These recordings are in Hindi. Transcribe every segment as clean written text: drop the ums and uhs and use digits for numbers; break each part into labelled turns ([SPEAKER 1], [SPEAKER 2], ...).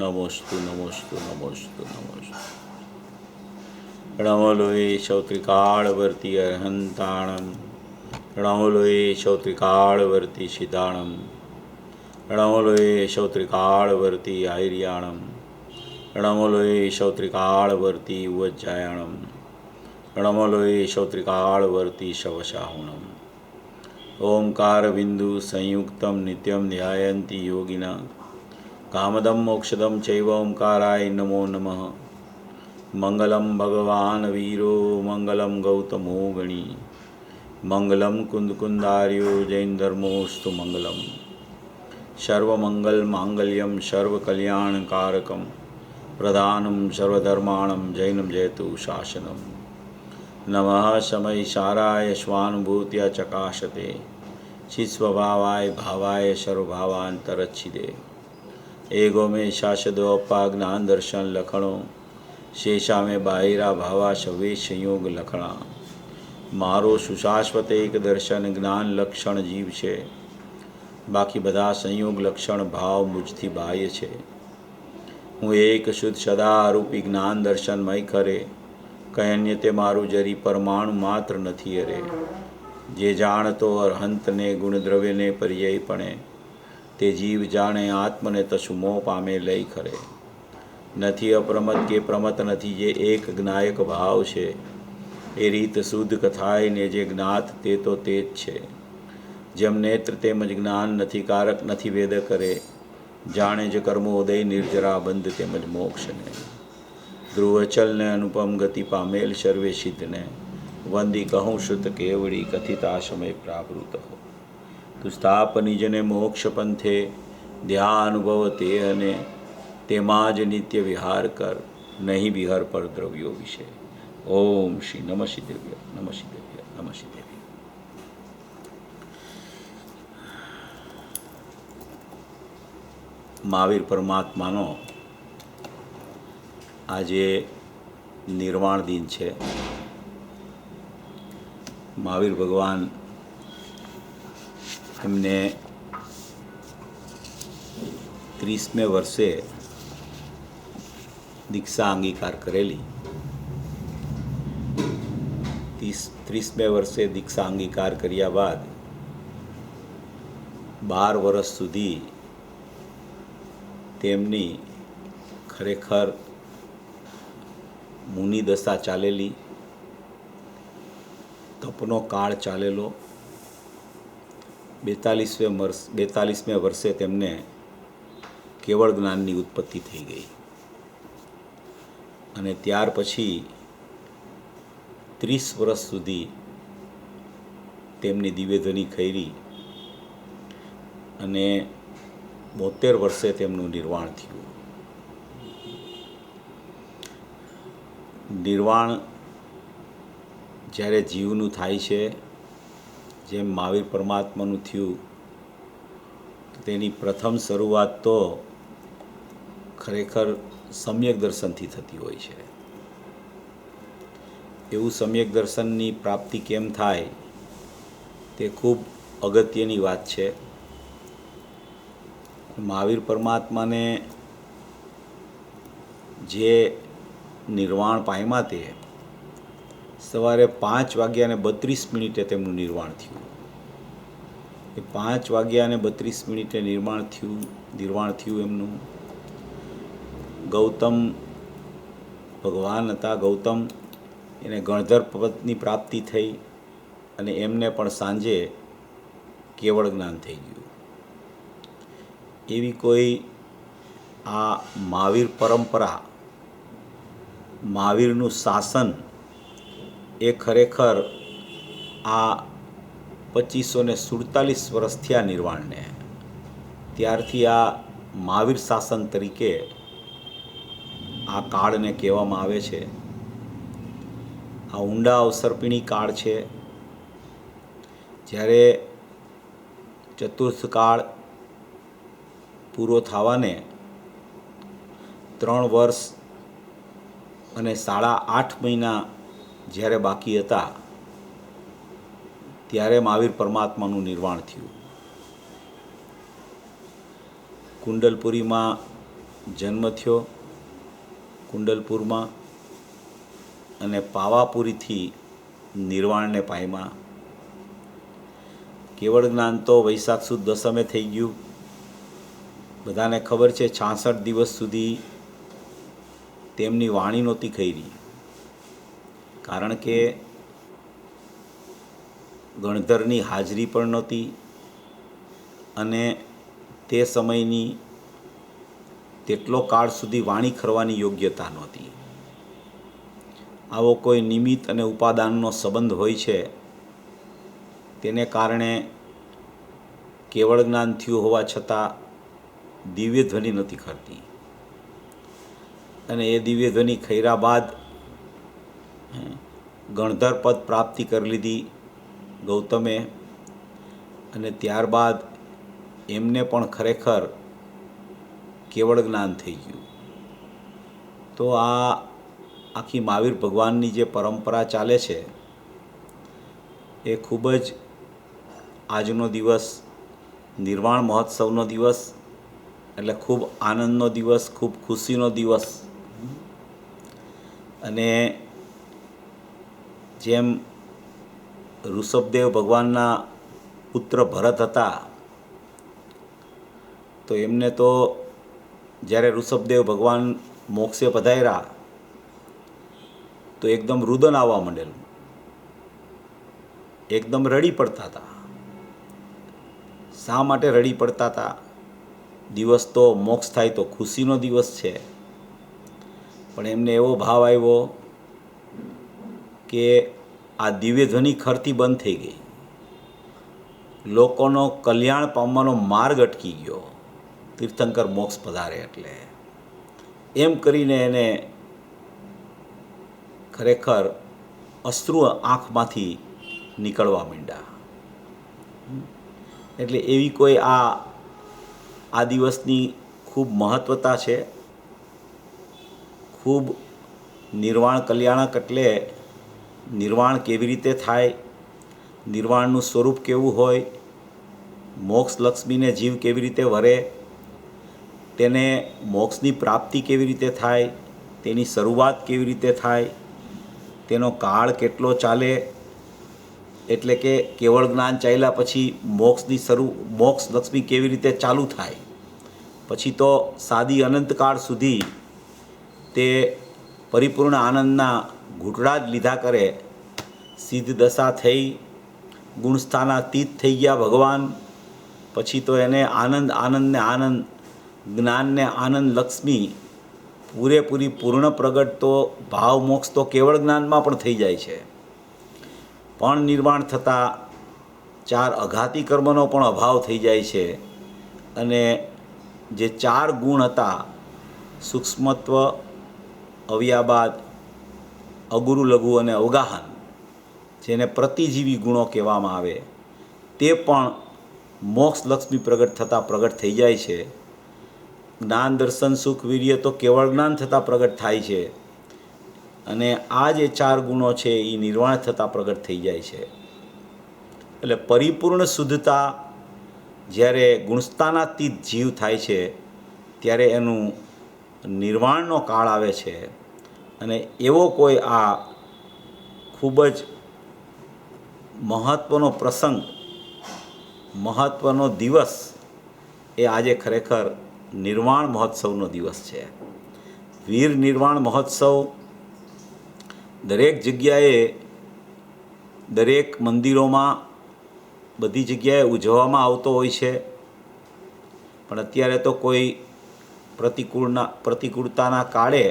[SPEAKER 1] નમોસ્તુ નમોસ્તુ નમોસ્તુ નમોસ્તુ. પ્રણવલોએ શૌત્રિકાળવર્તી અર્હંતાણમ. પ્રણવલોએ શૌત્રિકાળવર્તી સિદ્ધાણમ. પ્રણવલોએ શૌત્રિકાળવર્તી આહિર્યાણમ. પ્રણવલોએ શૌત્રિકાળવર્તી ઉવજ્જાયાણમ. પ્રણવલોએ શૌત્રિકાળવર્તી શવશાહુણમ. ઓમકાર બિંદુ સંયુક્તમ નિત્યમ ધ્યાયંતિ યોગિના કામદમ મોક્ષદમ ચૈવ ઓમકારાય નમો નમઃ. મંગલમ ભગવાન વીરો મંગલમ ગૌતમો ગણી. મંગલમ કુંદકુંદાર્યો જૈન ધર્મોસ્તુ મંગલમ. સર્વમંગલ માંગલ્યમ સર્વકલ્યાણકારકમ પ્રધાનમ સર્વધર્માણમ જૈનમ જયતુ શાસનમ. નમઃ સમય સારાય સ્વાનુભૂત્યા ચકાશતે ચિત્સ્વભાવાય ભાવાય સર્વભાવાંતરચ્છિદે. એગો મેં શાસદો અપ્પા જ્ઞાન દર્શન લખણો શેષા મેં બાહિરા ભાવા સવે સંયોગ લખણા. મારો સુશાશ્વત એક દર્શન જ્ઞાન લક્ષણ જીવ છે, બાકી બધા સંયોગ લક્ષણ ભાવ મુજથી બાહ્ય છે. હું એક શુદ્ધ સદારૂપી જ્ઞાન દર્શનમય ખરે, કંઈ અન્ય તે મારું જરી પરમાણુ માત્ર નથી અરે. જે જાણતો અરહંતને ગુણદ્રવ્યને પર્યાયપણે, તે જીવ જાણે આત્મને તશું મોહ પામે લઈ ખરે. નથી અપ્રમત કે પ્રમત નથી જે એક જ્ઞાયક ભાવ છે. એ રીત શુદ્ધ કથાય ને જે જ્ઞાત તે તો તે જ છે. જેમ નેત્ર તેમજ જ્ઞાન નથી કારક નથી વેદ કરે, જાણે જ કર્મોદય નિર્જરા બંધ તેમજ મોક્ષને. ધ્રુવચલને અનુપમ ગતિ પામેલ સર્વે સિદ્ધને, વંદી કહું શુદ્ધ કેવડી કથિતા સમય પ્રાવૃત હો. તું સ્થાપ નિજને મોક્ષ પંથે ધ્યાનુભવ તે અને તેમાં જ નિત્ય વિહાર કર, નહીં વિહર પર દ્રવ્યો વિશે. ઓમ શ્રી નમઃ શિદેવ્ય નમઃ શિદેવ્ય નમઃ શિદેવ્ય. મહાવીર પરમાત્માનો આજે નિર્વાણ દિન છે. મહાવીર ભગવાન એમને 30મે વર્ષે દીક્ષા અંગીકાર કરેલી. 30મે વર્ષે દીક્ષા અંગીકાર કર્યા બાદ 12 વર્ષ સુધી તેમની ખરેખર મુનિ દશા ચાલેલી, તપનો કાળ ચાલેલો. 42મે વર્ષે તેમને કેવળ જ્ઞાનની ઉત્પત્તિ થઈ ગઈ અને ત્યાર પછી 30 વર્ષ સુધી તેમની દિવ્યધ્વનિ ખરી અને 72 વર્ષે તેમનું નિર્વાણ થયું. નિર્વાણ જ્યારે જીવનું થાય છે, જેમ મહાવીર પરમાત્માનું થયું, તો તેની પ્રથમ શરૂઆત તો ખરેખર સમ્યક દર્શનથી થતી હોય છે. એવું સમ્યક દર્શનની પ્રાપ્તિ કેમ થાય તે ખૂબ અગત્યની વાત છે. મહાવીર પરમાત્માને જે નિર્વાણ પામ્યા તે સવારે 5:32 તેમનું નિર્વાણ થયું. એ 5:32 નિર્વાણ થયું એમનું. ગૌતમ ભગવાન હતા. ગૌતમ એને ગણધર પદની પ્રાપ્તિ થઈ અને એમને પણ સાંજે કેવળ જ્ઞાન થઈ ગયું. એવી કોઈ આ મહાવીર પરંપરા, મહાવીરનું શાસન એ ખરેખર આ 2547 વર્ષ થયા નિર્વાણને, ત્યારથી આ મહાવીર શાસન તરીકે આ કાળને કહેવામાં આવે છે. આ ઊંડા અવસર્પિણી કાળ છે. જ્યારે ચતુર્થ કાળ પૂરો થવાને 3 વર્ષ અને 8.5 મહિના જ્યારે બાકી હતા, ત્યારે મહાવીર પરમાત્માનું નિર્વાણ થયું. કુંડલપુરીમાં જન્મ થયો કુંડલપુરમાં અને પાવાપુરીથી નિર્વાણને પામ્યા. કેવળ જ્ઞાન તો વૈશાખ સુદ દસમે થઈ ગયું. બધાને ખબર છે 66 દિવસ સુધી તેમની વાણી નહોતી ખરી, કારણ કે ગણધરની હાજરી પણ નહોતી અને તે સમયની તેટલો કાળ સુધી વાણી ખરવાની યોગ્યતા નહોતી. આવો કોઈ નિમિત્ત અને ઉપાદાનનો સંબંધ હોય છે, તેને કારણે કેવળ જ્ઞાન થયું હોવા છતાં દિવ્ય ધ્વનિ નથી ખરતી. અને એ દિવ્ય ધ્વનિ ખર્યા બાદ ગણધર પદ પ્રાપ્તિ કરી લીધી ગૌતમે, અને ત્યારબાદ એમને પણ ખરેખર કેવળ જ્ઞાન થઈ ગયું. તો આ આખી મહાવીર ભગવાનની જે પરંપરા ચાલે છે એ ખૂબ જ આજનો દિવસ નિર્વાણ મહોત્સવનો દિવસ એટલે ખૂબ આનંદનો દિવસ, ખૂબ ખુશીનો દિવસ. અને જેમ ઋષભદેવ ભગવાનના પુત્ર ભરત હતા, તો એમને તો જ્યારે ઋષભદેવ ભગવાન મોક્ષે પધાર્યા તો એકદમ રુદન આવવા માંડેલું, એકદમ રડી પડતા હતા. શા માટે રડી પડતા હતા? દિવસ તો મોક્ષ થાય તો ખુશીનો દિવસ છે, પણ એમને એવો ભાવ આવ્યો કે આ દિવ્ય ધ્વનિ ખરતી બંધ થઈ ગઈ, લોકોનો કલ્યાણ પામવાનો માર્ગ અટકી ગયો, તીર્થંકર મોક્ષ પધારે એટલે. એમ કરીને એને ખરેખર અશ્રુ આંખમાંથી નીકળવા માંડ્યા. એટલે એવી કોઈ આ દિવસની ખૂબ મહત્વતા છે. ખૂબ નિર્વાણ કલ્યાણક એટલે નિર્વાણ કેવી રીતે થાય, નિર્વાણનું સ્વરૂપ કેવું હોય, મોક્ષ લક્ષ્મીને જીવ કેવી રીતે વરે, તેને મોક્ષની પ્રાપ્તિ કેવી રીતે થાય, તેની શરૂઆત કેવી રીતે થાય, તેનો કાળ કેટલો ચાલે, એટલે કે કેવળ જ્ઞાન ચાલ્યા પછી મોક્ષ લક્ષ્મી કેવી રીતે ચાલુ થાય, પછી તો સાદી અનંતકાળ સુધી તે પરિપૂર્ણ આનંદના ઘૂંટડા જ લીધા કરે. સિદ્ધ દશા થઈ, ગુણસ્થાનાતીત થઈ ગયા ભગવાન. પછી તો એને આનંદ આનંદને આનંદ, જ્ઞાનને આનંદ લક્ષ્મી પૂરેપૂરી પૂર્ણ પ્રગટ તો ભાવ મોક્ષ તો કેવળ જ્ઞાનમાં પણ થઈ જાય છે. પણ નિર્વાણ થતાં 4 અઘાતી કર્મનો પણ અભાવ થઈ જાય છે. અને જે 4 ગુણ હતા, સૂક્ષ્મત્વ, અવ્યાબાદ, અગુરુ લઘુ અને અવગાહન, જેને પ્રતિજીવી ગુણો કહેવામાં આવે, તે પણ મોક્ષ લક્ષ્મી પ્રગટ થતાં પ્રગટ થઈ જાય છે. જ્ઞાન દર્શન સુખ વીર્ય તો કેવળ જ્ઞાન થતાં પ્રગટ થાય છે. અને આ જે 4 ગુણો છે એ નિર્વાણ થતાં પ્રગટ થઈ જાય છે. એટલે પરિપૂર્ણ શુદ્ધતા જ્યારે ગુણસ્થાનાતીત જીવ થાય છે ત્યારે એનું નિર્વાણનો કાળ આવે છે. અને એવો કોઈ આ ખૂબ જ મહત્ત્વનો પ્રસંગ, મહત્ત્વનો દિવસ એ આજે ખરેખર નિર્વાણ મહોત્સવનો દિવસ છે. વીર નિર્વાણ મહોત્સવ દરેક જગ્યાએ, દરેક મંદિરોમાં, બધી જગ્યાએ ઉજવવામાં આવતો હોય છે. પણ અત્યારે તો કોઈ પ્રતિકૂળતાના કાળે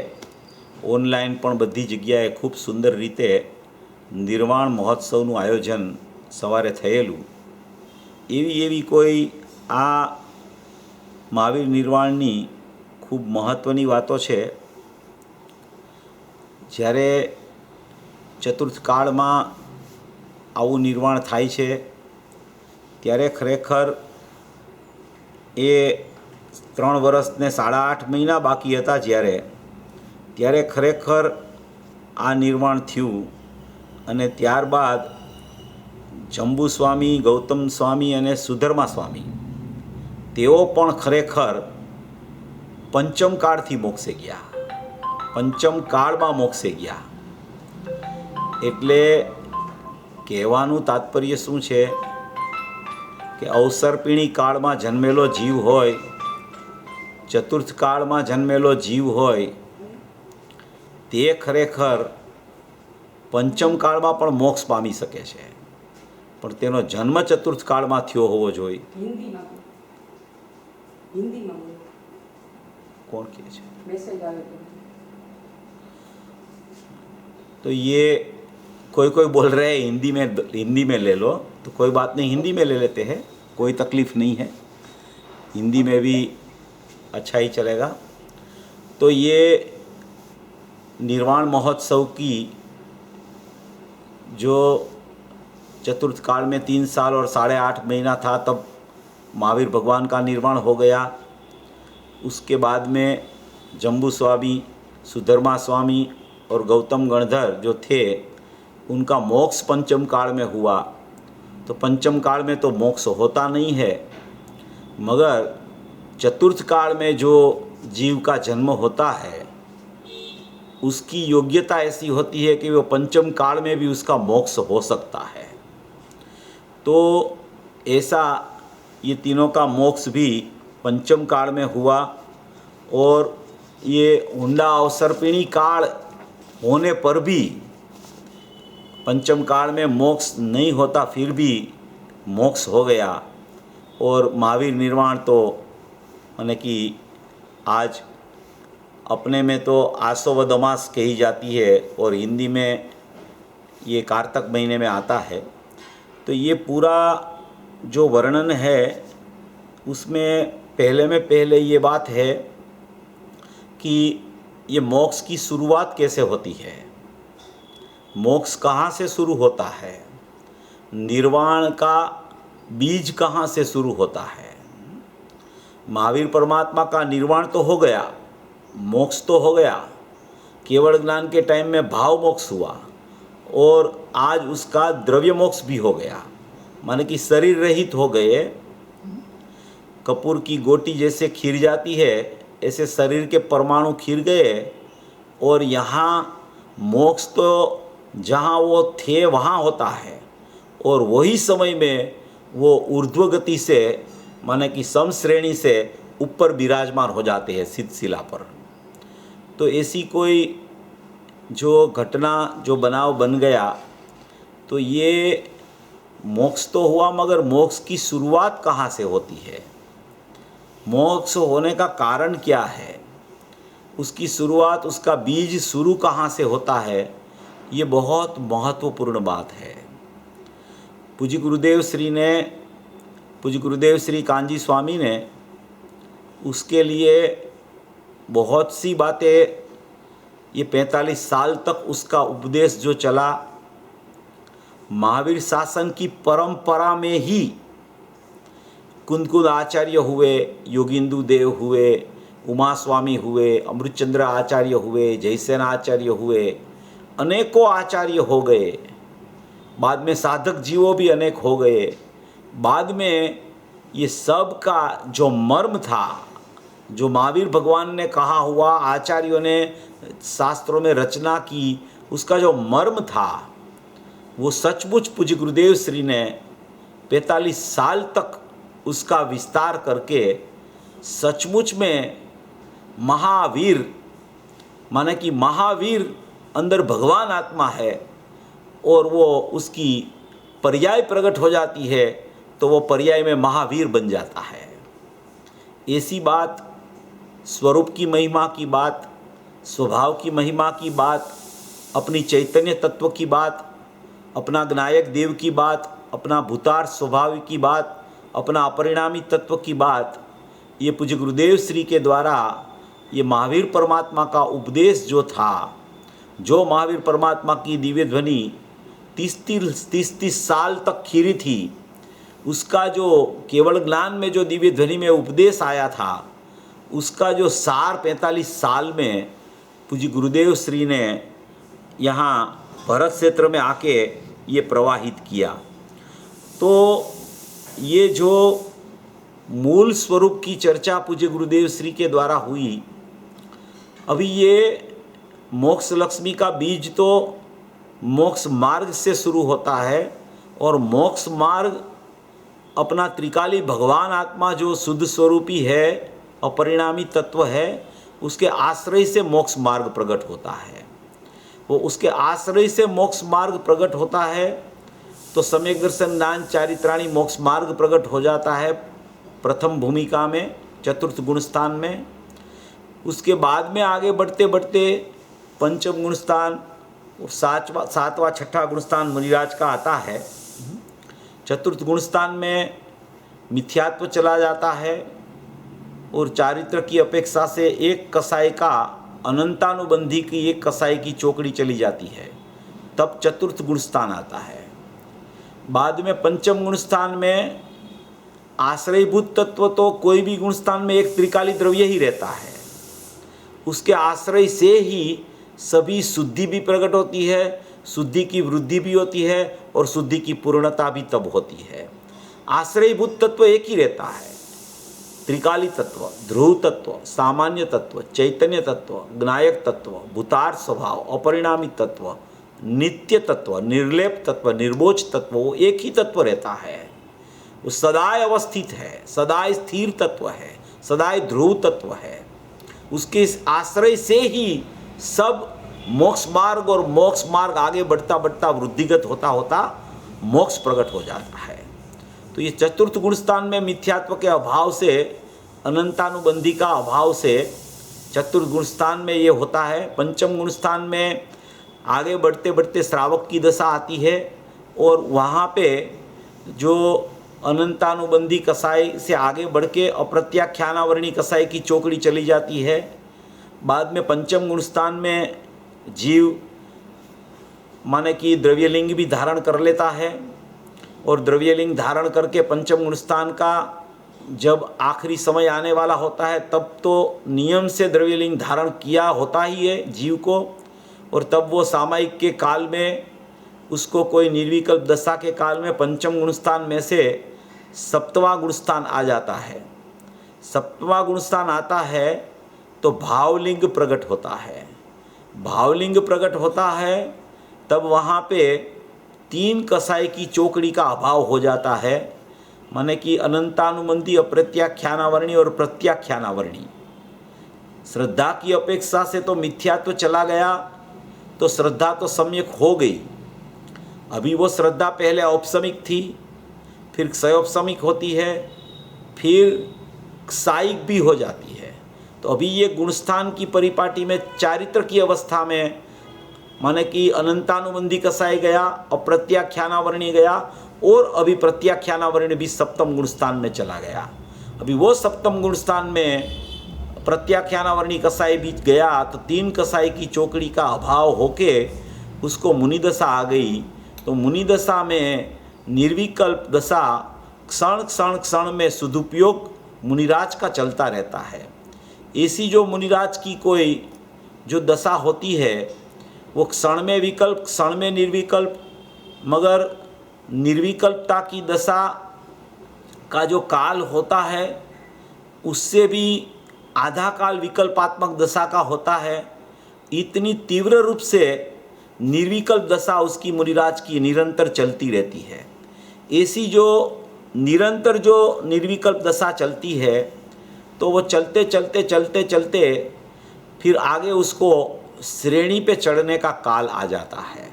[SPEAKER 1] ઓનલાઈન પણ બધી જગ્યાએ ખૂબ સુંદર રીતે નિર્વાણ મહોત્સવનું આયોજન સવારે થયેલું. એવી કોઈ આ મહાવીર નિર્વાણની ખૂબ મહત્ત્વની વાતો છે. જ્યારે ચતુર્થ કાળમાં આવું નિર્વાણ થાય છે ત્યારે ખરેખર એ 3 વર્ષ ને 8.5 મહિના બાકી હતા ત્યારે ખરેખર આ નિર્વાણ થયું. અને ત્યારબાદ જંબુ સ્વામી, ગૌતમ સ્વામી અને સુધર્મા સ્વામી, તેઓ પણ ખરેખર પંચમ કાળથી મોક્ષે ગયા, પંચમ કાળમાં મોક્ષે ગયા. એટલે કહેવાનું તાત્પર્ય શું છે કે અવસર્પિણી કાળમાં જન્મેલો જીવ હોય, ચતુર્થ કાળમાં જન્મેલો જીવ હોય, તે ખરેખર પંચમ કાળમાં પણ મોક્ષ પામી શકે છે, પણ તેનો જન્મ ચતુર્થ કાળમાં થયો હોવો જોઈએ. कौन किए छे? तो ये कोई बोल रहे हैं हिंदी में ले लो, तो कोई बात नहीं, हिंदी में ले लेते हैं, कोई तकलीफ नहीं है, हिंदी में भी अच्छा ही चलेगा. तो ये निर्वाण महोत्सव की जो चतुर्थ काल में 3 साल और 8.5 महीना था, तब महावीर भगवान का निर्वाण हो गया. उसके बाद में जम्बू स्वामी, सुधर्मा स्वामी और गौतम गणधर जो थे, उनका मोक्ष पंचम काल में हुआ. तो पंचम काल में तो मोक्ष होता नहीं है, मगर चतुर्थ काल में जो जीव का जन्म होता है उसकी योग्यता ऐसी होती है कि वो पंचम काल में भी उसका मोक्ष हो सकता है. तो ऐसा ये तीनों का मोक्ष भी पंचम काल में हुआ. और ये हुंडा अवसर्पिणी काल होने पर भी पंचम काल में मोक्ष नहीं होता, फिर भी मोक्ष हो गया. और महावीर निर्वाण तो माने कि आज अपने में तो आसो व दमास कही जाती है और हिंदी में ये कार्तक महीने में आता है. तो ये पूरा जो वर्णन है उसमें पहले ये बात है कि ये मोक्ष की शुरुआत कैसे होती है, मोक्ष कहाँ से शुरू होता है, निर्वाण का बीज कहाँ से शुरू होता है. महावीर परमात्मा का निर्वाण तो हो गया, मोक्ष तो हो गया, केवल ज्ञान के टाइम में भाव मोक्ष हुआ और आज उसका द्रव्य मोक्ष भी हो गया, माने कि शरीर रहित हो गए. कपूर की गोटी जैसे खिर जाती है, ऐसे शरीर के परमाणु खिर गए. और यहाँ मोक्ष तो जहाँ वो थे वहाँ होता है, और वही समय में वो ऊर्ध्व गति से माने कि सम श्रेणी से ऊपर विराजमान हो जाते हैं सिद्ध शिला पर. तो ऐसी कोई जो घटना, जो बनाव बन गया, तो ये मोक्ष तो हुआ, मगर मोक्ष की शुरुआत कहाँ से होती है, मोक्ष होने का कारण क्या है, उसकी शुरुआत, उसका बीज शुरू कहाँ से होता है, ये बहुत महत्वपूर्ण बात है. पूज्य गुरुदेव श्री कांजी स्वामी ने उसके लिए बहुत सी बातें, ये 45 साल तक उसका उपदेश जो चला, महावीर शासन की परंपरा में ही कुंद आचार्य हुए, योगिंदु देव हुए, उमा स्वामी हुए, अमृतचंद्र आचार्य हुए, जयसेन आचार्य हुए, अनेकों आचार्य हो गए. बाद में साधक जीवों भी अनेक हो गए. बाद में ये सब का जो मर्म था, जो महावीर भगवान ने कहा हुआ, आचार्यों ने शास्त्रों में रचना की, उसका जो मर्म था, वो सचमुच पूज्य गुरुदेव श्री ने 45 साल तक उसका विस्तार करके सचमुच में महावीर, माने कि महावीर अंदर भगवान आत्मा है और वो उसकी पर्याय प्रकट हो जाती है, तो वो पर्याय में महावीर बन जाता है. ऐसी बात, स्वरूप की महिमा की बात, स्वभाव की महिमा की बात, अपनी चैतन्य तत्व की बात, अपना ज्ञायक देव की बात, अपना भूतार स्वभाव की बात, अपना अपरिणामी तत्व की बात, ये पूज्य गुरुदेव श्री के द्वारा ये महावीर परमात्मा का उपदेश जो था, जो महावीर परमात्मा की दिव्य ध्वनि 30 साल तक खीरी थी, उसका जो केवल ज्ञान में जो दिव्य ध्वनि में उपदेश आया था, उसका जो सार 45 साल में पूज्य गुरुदेव श्री ने यहाँ भरत क्षेत्र में आके ये प्रवाहित किया. तो ये जो मूल स्वरूप की चर्चा पूज्य गुरुदेव श्री के द्वारा हुई। अभी ये मोक्ष लक्ष्मी का बीज तो मोक्ष मार्ग से शुरू होता है, और मोक्ष मार्ग अपना त्रिकाली भगवान आत्मा जो शुद्ध स्वरूपी है, अपरिणामी तत्व है, उसके आश्रय से मोक्ष मार्ग प्रकट होता है। वो उसके आश्रय से मोक्ष मार्ग प्रकट होता है तो सम्यक दर्शन ज्ञान चारित्राणी मोक्ष मार्ग प्रकट हो जाता है प्रथम भूमिका में, चतुर्थ गुण स्थान में। उसके बाद में आगे बढ़ते बढ़ते पंचम गुण स्थान, सातवां छठा गुण स्थान मुनिराज का आता है। चतुर्थ गुण स्थान में मिथ्यात्व चला जाता है, और चारित्र की अपेक्षा से एक कसाई का अनंतानुबंधी की एक कसाई की चौकड़ी चली जाती है, तब चतुर्थ गुण स्थान आता है। बाद में पंचम गुण स्थान में आश्रयभूत तत्व तो कोई भी गुण स्थान में एक त्रिकाली द्रव्य ही रहता है, उसके आश्रय से ही सभी शुद्धि भी प्रकट होती है, शुद्धि की वृद्धि भी होती है, और शुद्धि की पूर्णता भी तब होती है। आश्रयभूत तत्व एक ही रहता है, त्रिकाली तत्व, ध्रुव तत्व, सामान्य तत्व, चैतन्य तत्व, ज्ञायक तत्व, भूतार्थ स्वभाव, अपरिणामी तत्व, नित्य तत्व, निर्लेप तत्व, निर्बोध तत्व, वो एक ही तत्व रहता है। वो सदाय अवस्थित है, सदाय स्थिर तत्व है, सदाय ध्रुव तत्व है। उसके आश्रय से ही सब मोक्ष मार्ग, और मोक्ष मार्ग आगे बढ़ता बढ़ता वृद्धिगत होता होता मोक्ष प्रकट हो जाता है। तो ये चतुर्थ गुण स्थान में मिथ्यात्व के अभाव से, अनंतानुबंधी का अभाव से चतुर्थ गुण स्थान में ये होता है। पंचम गुण स्थान में आगे बढ़ते बढ़ते श्रावक की दशा आती है, और वहाँ पे जो अनंतानुबंधी कसाई से आगे बढ़ के अप्रत्याख्यानावर्णी कसाई की चौकड़ी चली जाती है। बाद में पंचम गुण स्थान में जीव माने कि द्रव्यलिंग भी धारण कर लेता है, और द्रव्यलिंग धारण करके पंचम गुण स्थान का जब आखिरी समय आने वाला होता है, तब तो नियम से द्रव्यलिंग धारण किया होता ही है जीव को, और तब वो सामायिक के काल में उसको कोई निर्विकल्प दशा के काल में पंचम गुण स्थान में से सप्तवां गुण स्थान आ जाता है। सप्तवां गुण स्थान आता है तो भावलिंग प्रकट होता है। भावलिंग प्रकट होता है तब वहाँ पे तीन कसाई की चौकड़ी का अभाव हो जाता है, माने कि अनंतानुबंधी, अप्रत्याख्यानावर्णी और प्रत्याख्यानावर्णी। श्रद्धा की अपेक्षा से तो मिथ्यात्व चला गया, तो श्रद्धा तो सम्यक हो गई। अभी वो श्रद्धा पहले औपसमिक थी, फिर क्षयोपसमिक होती है, फिर क्षायिक भी हो जाती है। तो अभी ये गुणस्थान की परिपाटी में चारित्र की अवस्था में, माने कि अनंतानुबंधी कसाई गया, अप्रत्याख्यानावर्णी गया, और अभी प्रत्याख्यानावर्णी भी सप्तम गुणस्थान में चला गया। अभी वो सप्तम गुणस्थान में प्रत्याख्यानावर्णी कसाई भी गया, तो तीन कसाई की चौकड़ी का अभाव होके उसको मुनिदशा आ गई। तो मुनिदशा में निर्विकल्प दशा क्षण क्षण क्षण में सदुपयोग मुनिराज का चलता रहता है। ऐसी जो मुनिराज की कोई जो दशा होती है, वो क्षण में विकल्प, क्षण में निर्विकल्प, मगर निर्विकल्पता की दशा का जो काल होता है उससे भी आधा काल विकल्पात्मक दशा का होता है। इतनी तीव्र रूप से निर्विकल्प दशा उसकी मुनिराज की निरंतर चलती रहती है। ऐसी जो निरंतर जो निर्विकल्प दशा चलती है, तो वो चलते चलते चलते चलते फिर आगे उसको श्रेणी पे चढ़ने का काल आ जाता है।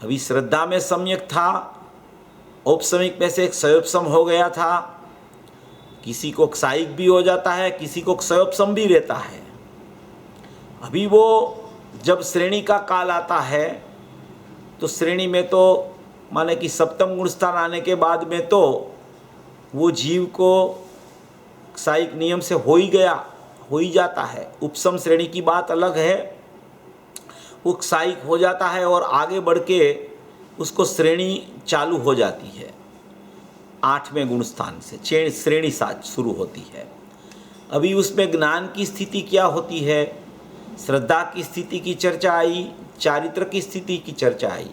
[SPEAKER 1] अभी श्रद्धा में सम्यक था, औपसमिक में से एक क्षयोपसम हो गया था, किसी को क्षायिक भी हो जाता है, किसी को क्षयोपसम भी रहता है। अभी वो जब श्रेणी का काल आता है, तो श्रेणी में तो माने कि सप्तम गुणस्थान आने के बाद में तो वो जीव को क्षायिक नियम से हो ही जाता है। उपसम श्रेणी की बात अलग है, वो क्षायिक हो जाता है और आगे बढ़ के उसको श्रेणी चालू हो जाती है। 8वें गुणस्थान से श्रेणी 7 शुरू होती है। अभी उसमें ज्ञान की स्थिति क्या होती है, श्रद्धा की स्थिति की चर्चा आई, चारित्र की स्थिति की चर्चा आई।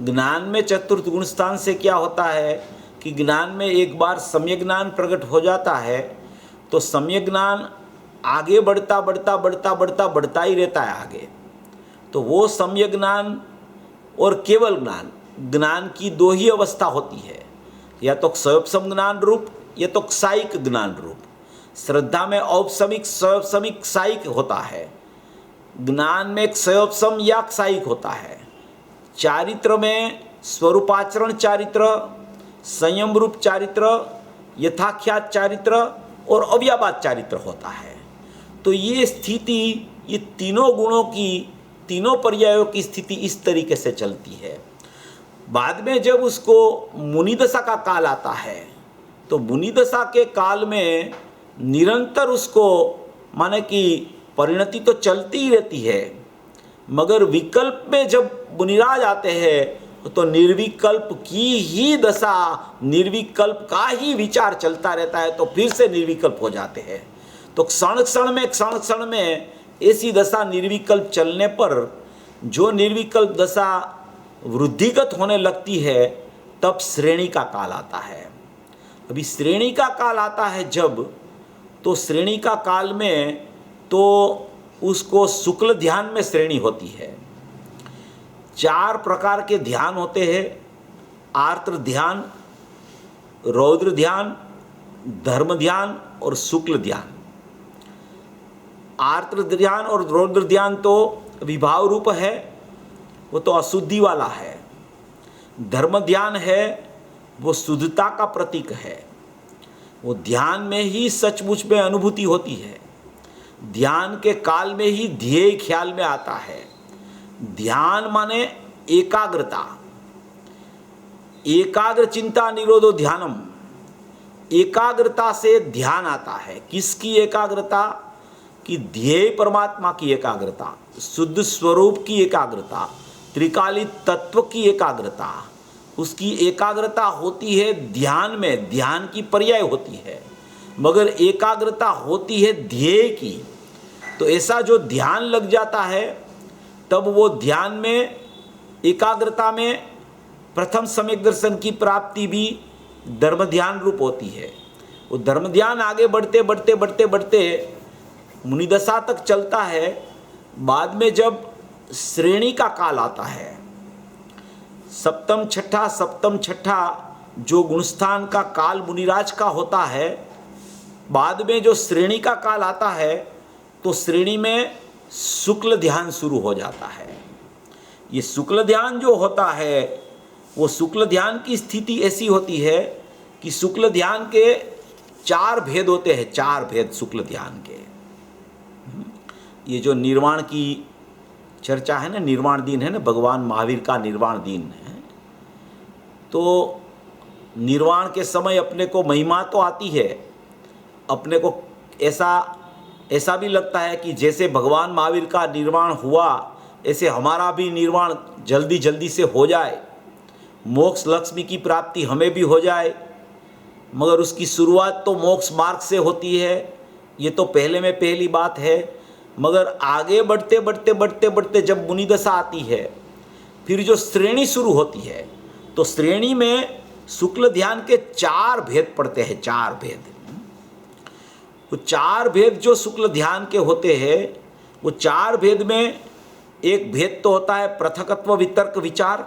[SPEAKER 1] ज्ञान में चतुर्थ गुणस्थान से क्या होता है, कि ज्ञान में एक बार सम्यक ज्ञान प्रकट हो जाता है तो सम्यक ज्ञान आगे बढ़ता बढ़ता बढ़ता बढ़ता बढ़ता ही रहता है आगे। तो वो सम्यक ज्ञान और केवल ज्ञान, ज्ञान की दो ही अवस्था होती है, या तो क्षयोपशम ज्ञान रूप या तो क्षायिक ज्ञान रूप। श्रद्धा में औपशमिक क्षयोपशमिक क्षायिक होता है, ज्ञान में क्षयोपशम या क्षायिक होता है। चारित्र में स्वरूपाचरण चारित्र, संयम रूप चारित्र, यथाख्यात चारित्र और अव्याबाद चारित्र होता है। तो ये स्थिति, ये तीनों गुणों की, तीनों पर्यायों की स्थिति इस तरीके से चलती है। बाद में जब उसको मुनिदशा का काल आता है तो मुनिदशा के काल में निरंतर उसको, माने कि परिणति तो चलती ही रहती है, मगर विकल्प में जब मुनिराज आते हैं तो निर्विकल्प की ही दशा, निर्विकल्प का ही विचार चलता रहता है, तो फिर से निर्विकल्प हो जाते हैं। तो क्षण क्षण में ऐसी दशा निर्विकल्प चलने पर जो निर्विकल्प दशा वृद्धिगत होने लगती है तब श्रेणी का काल आता है। अभी श्रेणी का काल आता है जब, तो श्रेणी का काल में तो उसको शुक्ल ध्यान में श्रेणी होती है। 4 प्रकार के ध्यान होते हैं, आर्द्र ध्यान, रौद्र ध्यान, धर्म ध्यान और शुक्ल ध्यान। आर्द्र ध्यान और रौद्र ध्यान तो विभाव रूप है, वो तो अशुद्धि वाला है। धर्म ध्यान है, वो शुद्धता का प्रतीक है। वो ध्यान में ही सचमुच में अनुभूति होती है, ध्यान के काल में ही ध्येय ख्याल में आता है। ध्यान माने एकाग्रता, एकाग्र चिंता निरोधो ध्यानम, एकाग्रता से ध्यान आता है। किसकी एकाग्रता? कि ध्येय परमात्मा की एकाग्रता, शुद्ध स्वरूप की एकाग्रता, त्रिकालिक तत्व की एकाग्रता, उसकी एकाग्रता होती है ध्यान में, ध्यान की पर्याय होती है, मगर एकाग्रता होती है ध्येय की। तो ऐसा जो ध्यान लग जाता है तब वो ध्यान में, एकाग्रता में प्रथम सम्यक दर्शन की प्राप्ति भी धर्म ध्यान रूप होती है। वो धर्म ध्यान आगे बढ़ते बढ़ते बढ़ते बढ़ते मुनिदशा तक चलता है। बाद में जब श्रेणी का काल आता है, सप्तम छठा जो गुणस्थान का काल मुनिराज का होता है, बाद में जो श्रेणी का काल आता है तो श्रेणी में शुक्ल ध्यान शुरू हो जाता है। ये शुक्ल ध्यान जो होता है, वो शुक्ल ध्यान की स्थिति ऐसी होती है कि शुक्ल ध्यान के 4 भेद होते हैं, 4 भेद शुक्ल ध्यान के। ये जो निर्वाण की चर्चा है ना, निर्वाण दिन है ना, भगवान महावीर का निर्वाण दिन है, तो निर्वाण के समय अपने को महिमा तो आती है, अपने को ऐसा भी लगता है कि जैसे भगवान महावीर का निर्वाण हुआ ऐसे हमारा भी निर्वाण जल्दी जल्दी से हो जाए, मोक्ष लक्ष्मी की प्राप्ति हमें भी हो जाए। मगर उसकी शुरुआत तो मोक्ष मार्ग से होती है, ये तो पहले में पहली बात है। मगर आगे बढ़ते बढ़ते बढ़ते बढ़ते जब मुनिदशा आती है, फिर जो श्रेणी शुरू होती है, तो श्रेणी में शुक्ल ध्यान के 4 भेद पड़ते हैं, 4 भेद। वो 4 भेद जो शुक्ल ध्यान के होते हैं, वो 4 भेद में एक भेद तो होता है पृथकत्व वितर्क विचार,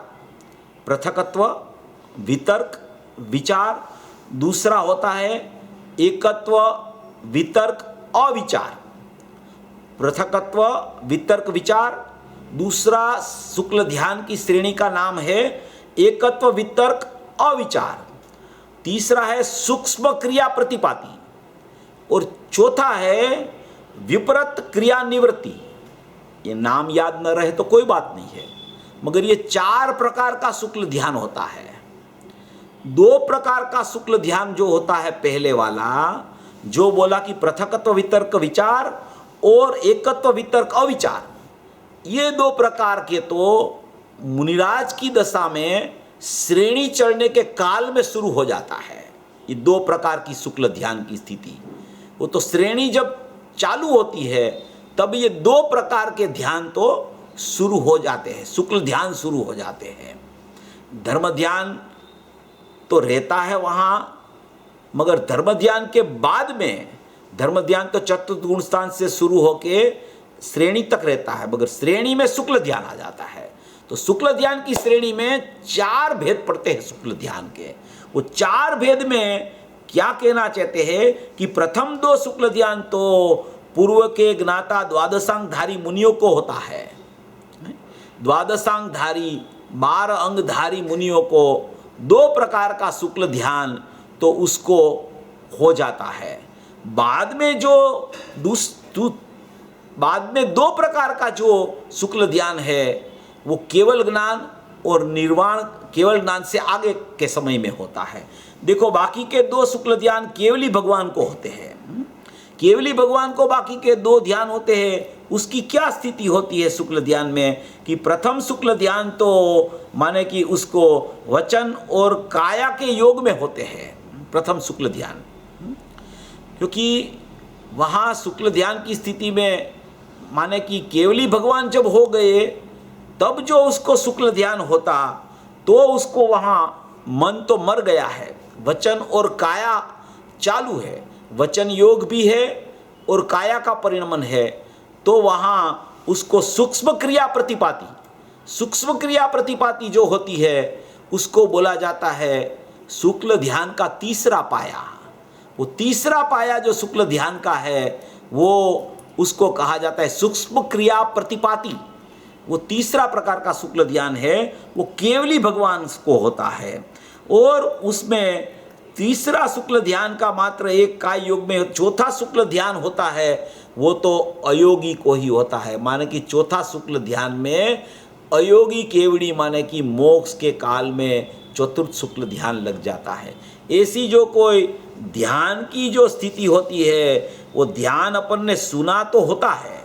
[SPEAKER 1] पृथकत्व वितर्क विचार। दूसरा होता है एकत्व वितर्क अविचार, पृथकत्व वितर्क विचार। दूसरा शुक्ल ध्यान की श्रेणी का नाम है एकत्व वितर्क अविचार। तीसरा है सूक्ष्म क्रिया प्रतिपाती और चौथा है विपरीत क्रिया निवृत्ति। ये नाम याद न रहे तो कोई बात नहीं है, मगर ये 4 प्रकार का शुक्ल ध्यान होता है। 2 प्रकार का शुक्ल ध्यान जो होता है, पहले वाला जो बोला कि पृथकत्व वितर्क विचार और एकत्व वितर्क अविचार, ये 2 प्रकार के तो मुनिराज की दशा में श्रेणी चढ़ने के काल में शुरू हो जाता है। ये 2 प्रकार की शुक्ल ध्यान की स्थिति, वो तो श्रेणी जब चालू होती है तब ये 2 प्रकार के ध्यान तो शुरू हो जाते हैं, शुक्ल ध्यान शुरू हो जाते हैं। धर्म ध्यान तो रहता है वहाँ, मगर धर्म ध्यान के बाद में, धर्म ध्यान तो चतुर्थ गुण स्थान से शुरू होके श्रेणी तक रहता है, मगर श्रेणी में शुक्ल ध्यान आ जाता है। तो शुक्ल ध्यान की श्रेणी में 4 भेद पड़ते हैं शुक्ल ध्यान के। वो 4 भेद में क्या कहना चाहते हैं कि प्रथम 2 शुक्ल ध्यान तो पूर्व के ज्ञाता द्वादशांगधारी मुनियों को होता है। द्वादशांगधारी 12 अंगधारी मुनियों को 2 प्रकार का शुक्ल ध्यान तो उसको हो जाता है। बाद में 2 प्रकार का जो शुक्ल ध्यान है वो केवल ज्ञान और निर्वाण, केवल ज्ञान से आगे के समय में होता है। देखो बाकी के 2 शुक्ल ध्यान केवली भगवान को होते हैं, केवली भगवान को बाकी के 2 ध्यान होते हैं। उसकी क्या स्थिति होती है शुक्ल ध्यान में कि प्रथम शुक्ल ध्यान तो माने कि उसको वचन और काया के योग में होते हैं प्रथम शुक्ल ध्यान, क्योंकि वहाँ शुक्ल ध्यान की स्थिति में माने कि केवली भगवान जब हो गए तब जो उसको शुक्ल ध्यान होता तो उसको वहाँ मन तो मर गया है, वचन और काया चालू है, वचन योग भी है और काया का परिणमन है। तो वहाँ उसको सूक्ष्म क्रिया प्रतिपाती, सूक्ष्म क्रिया प्रतिपाती जो होती है उसको बोला जाता है शुक्ल ध्यान का तीसरा पाया। वो तीसरा पाया जो शुक्ल ध्यान का है वो उसको कहा जाता है सूक्ष्म क्रिया प्रतिपाती। वो तीसरा प्रकार का शुक्ल ध्यान है, वो केवली भगवान को होता है। और उसमें तीसरा शुक्ल ध्यान का मात्र एक काय योग में चौथा शुक्ल ध्यान होता है वो तो अयोगी को ही होता है। माने कि चौथा शुक्ल ध्यान में अयोगी केवड़ी माने कि मोक्ष के काल में चतुर्थ शुक्ल ध्यान लग जाता है। ऐसी जो कोई ध्यान की जो स्थिति होती है वो ध्यान अपन ने सुना तो होता है,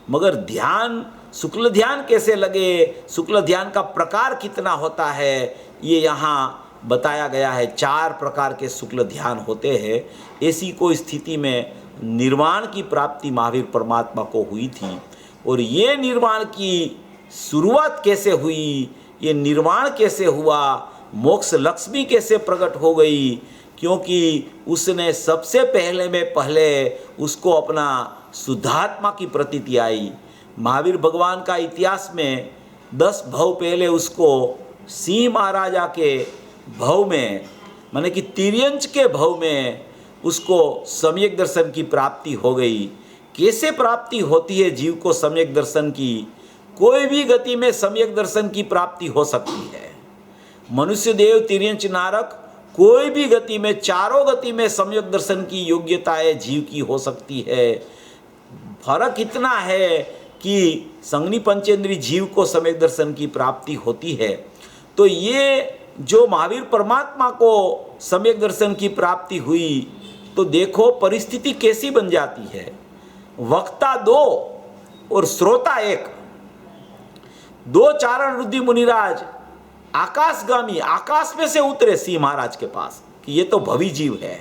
[SPEAKER 1] मगर ध्यान शुक्ल ध्यान कैसे लगे, शुक्ल ध्यान का प्रकार कितना होता है, ये यहाँ बताया गया है। 4 प्रकार के शुक्ल ध्यान होते हैं। ऐसी कोई स्थिति में निर्वाण की प्राप्ति महावीर परमात्मा को हुई थी। और ये निर्वाण की शुरुआत कैसे हुई, ये निर्वाण कैसे हुआ, मोक्ष लक्ष्मी कैसे प्रकट हो गई, क्योंकि उसने सबसे पहले उसको अपना शुद्धात्मा की प्रतीति आई। महावीर भगवान का इतिहास में 10 भव पहले उसको सिंह महाराजा के भव में माने कि तिर्यंच के भव में उसको सम्यक दर्शन की प्राप्ति हो गई। कैसे प्राप्ति होती है जीव को सम्यक दर्शन की? कोई भी गति में सम्यक दर्शन की प्राप्ति हो सकती है। मनुष्य देव तिर्यंच नारक कोई भी गति में, चारों गति में सम्यक दर्शन की योग्यताएं जीव की हो सकती है। फर्क इतना है कि संगनी पंचेंद्री जीव को सम्यक दर्शन की प्राप्ति होती है। तो ये जो महावीर परमात्मा को सम्यक दर्शन की प्राप्ति हुई तो देखो परिस्थिति कैसी बन जाती है। वक्ता 2 और श्रोता 1, 2 चारण रुद्धि मुनिराज आकाशगामी, आकाश में से उतरे सिंह महाराज के पास कि ये तो भवी जीव है,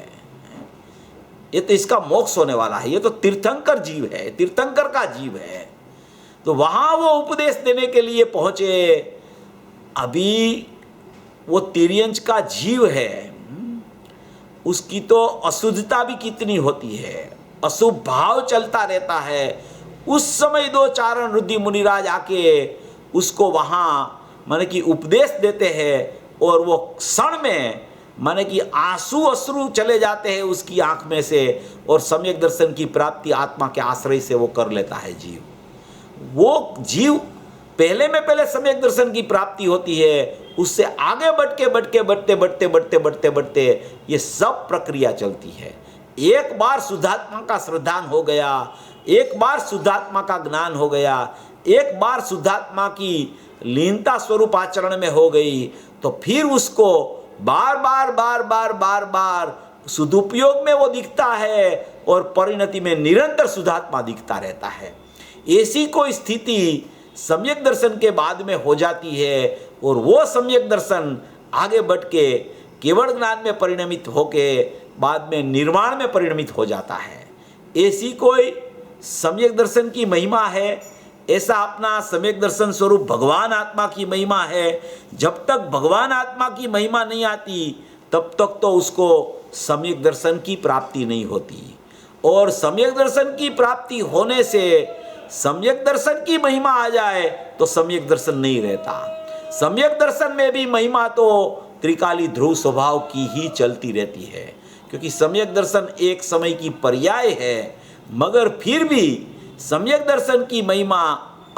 [SPEAKER 1] ये तो इसका मोक्ष होने वाला है, ये तो तीर्थंकर जीव है, तीर्थंकर का जीव है। तो वहां वो उपदेश देने के लिए पहुंचे। अभी वो तिर्यंच का जीव है, उसकी तो अशुद्धता भी कितनी होती है, अशुभ भाव चलता रहता है। उस समय 2 चारण रुद्धि मुनिराज आके उसको वहाँ माने कि उपदेश देते हैं और वो क्षण में माने कि आंसू अश्रु चले जाते हैं उसकी आंख में से और सम्यक दर्शन की प्राप्ति आत्मा के आश्रय से वो कर लेता है जीव। वो जीव पहले सम्यक दर्शन की प्राप्ति होती है, उससे आगे बढ़ते ये सब प्रक्रिया चलती है। एक बार शुद्धात्मा का श्रद्धान हो गया, एक बार शुद्धात्मा का ज्ञान हो गया, एक बार शुद्धात्मा की लीनता स्वरूप आचरण में हो गई तो फिर उसको बार बार सदुपयोग में वो दिखता है और परिणति में निरंतर शुद्धात्मा दिखता रहता है। ऐसी कोई स्थिति सम्यक दर्शन के बाद में हो जाती है और वो सम्यक दर्शन आगे बढ़ के केवल ज्ञान में परिणमित होके बाद में निर्वाण में परिणमित हो जाता है। ऐसी कोई सम्यक दर्शन की महिमा है। ऐसा अपना सम्यक दर्शन स्वरूप भगवान आत्मा की महिमा है। जब तक भगवान आत्मा की महिमा नहीं आती तब तक तो उसको सम्यक दर्शन की प्राप्ति नहीं होती। और सम्यक दर्शन की प्राप्ति होने से सम्यक दर्शन की महिमा आ जाए तो सम्यक दर्शन नहीं रहता। सम्यक दर्शन में भी महिमा तो त्रिकाली ध्रुव स्वभाव की ही चलती रहती है, क्योंकि सम्यक दर्शन एक समय की पर्याय है। मगर फिर भी सम्यक दर्शन की महिमा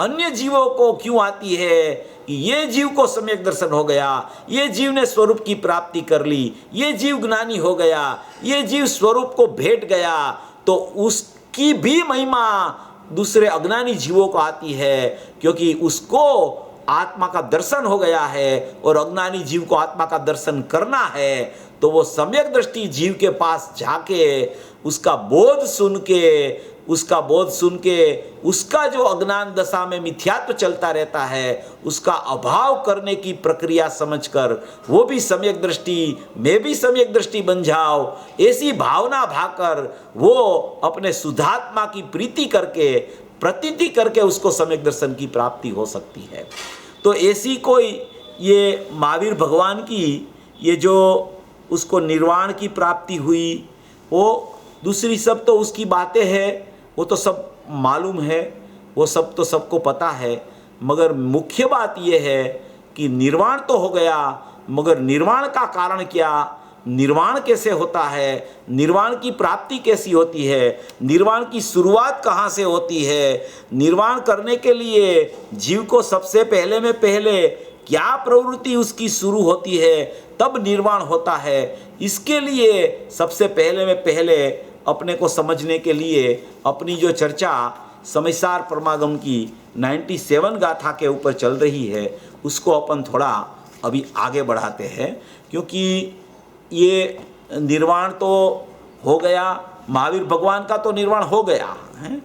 [SPEAKER 1] अन्य जीवों को क्यों आती है कि ये जीव को सम्यक दर्शन हो गया, ये जीव ने स्वरूप की प्राप्ति कर ली, ये जीव ज्ञानी हो गया, ये जीव स्वरूप को भेंट गया, तो उसकी भी महिमा दूसरे अज्ञानी जीवों को आती है, क्योंकि उसको आत्मा का दर्शन हो गया है और अज्ञानी जीव को आत्मा का दर्शन करना है। तो वो सम्यक दृष्टि जीव के पास जाके उसका बोध सुन के उसका जो अज्ञान दशा में मिथ्यात्व चलता रहता है उसका अभाव करने की प्रक्रिया समझकर वो भी सम्यक दृष्टि, मैं भी सम्यक दृष्टि बन जाओ, ऐसी भावना भाकर वो अपने शुद्धात्मा की प्रीति करके प्रतीति करके उसको सम्यक दर्शन की प्राप्ति हो सकती है। तो ऐसी कोई ये महावीर भगवान की ये जो उसको निर्वाण की प्राप्ति हुई, वो दूसरी सब तो उसकी बातें हैं, वो तो सब मालूम है, वो सब तो सबको पता है। मगर मुख्य बात ये है कि निर्वाण तो हो गया, मगर निर्वाण का कारण क्या, निर्वाण कैसे होता है, निर्वाण की प्राप्ति कैसी होती है, निर्वाण की शुरुआत कहाँ से होती है, निर्वाण करने के लिए जीव को सबसे पहले में पहले क्या प्रवृत्ति उसकी शुरू होती है, तब निर्वाण होता है। इसके लिए सबसे पहले में पहले अपने को समझने के लिए अपनी जो चर्चा समयसार परमागम की 97 गाथा के ऊपर चल रही है उसको अपन थोड़ा अभी आगे बढ़ाते हैं, क्योंकि ये निर्वाण तो हो गया, महावीर भगवान का तो निर्वाण हो गया है,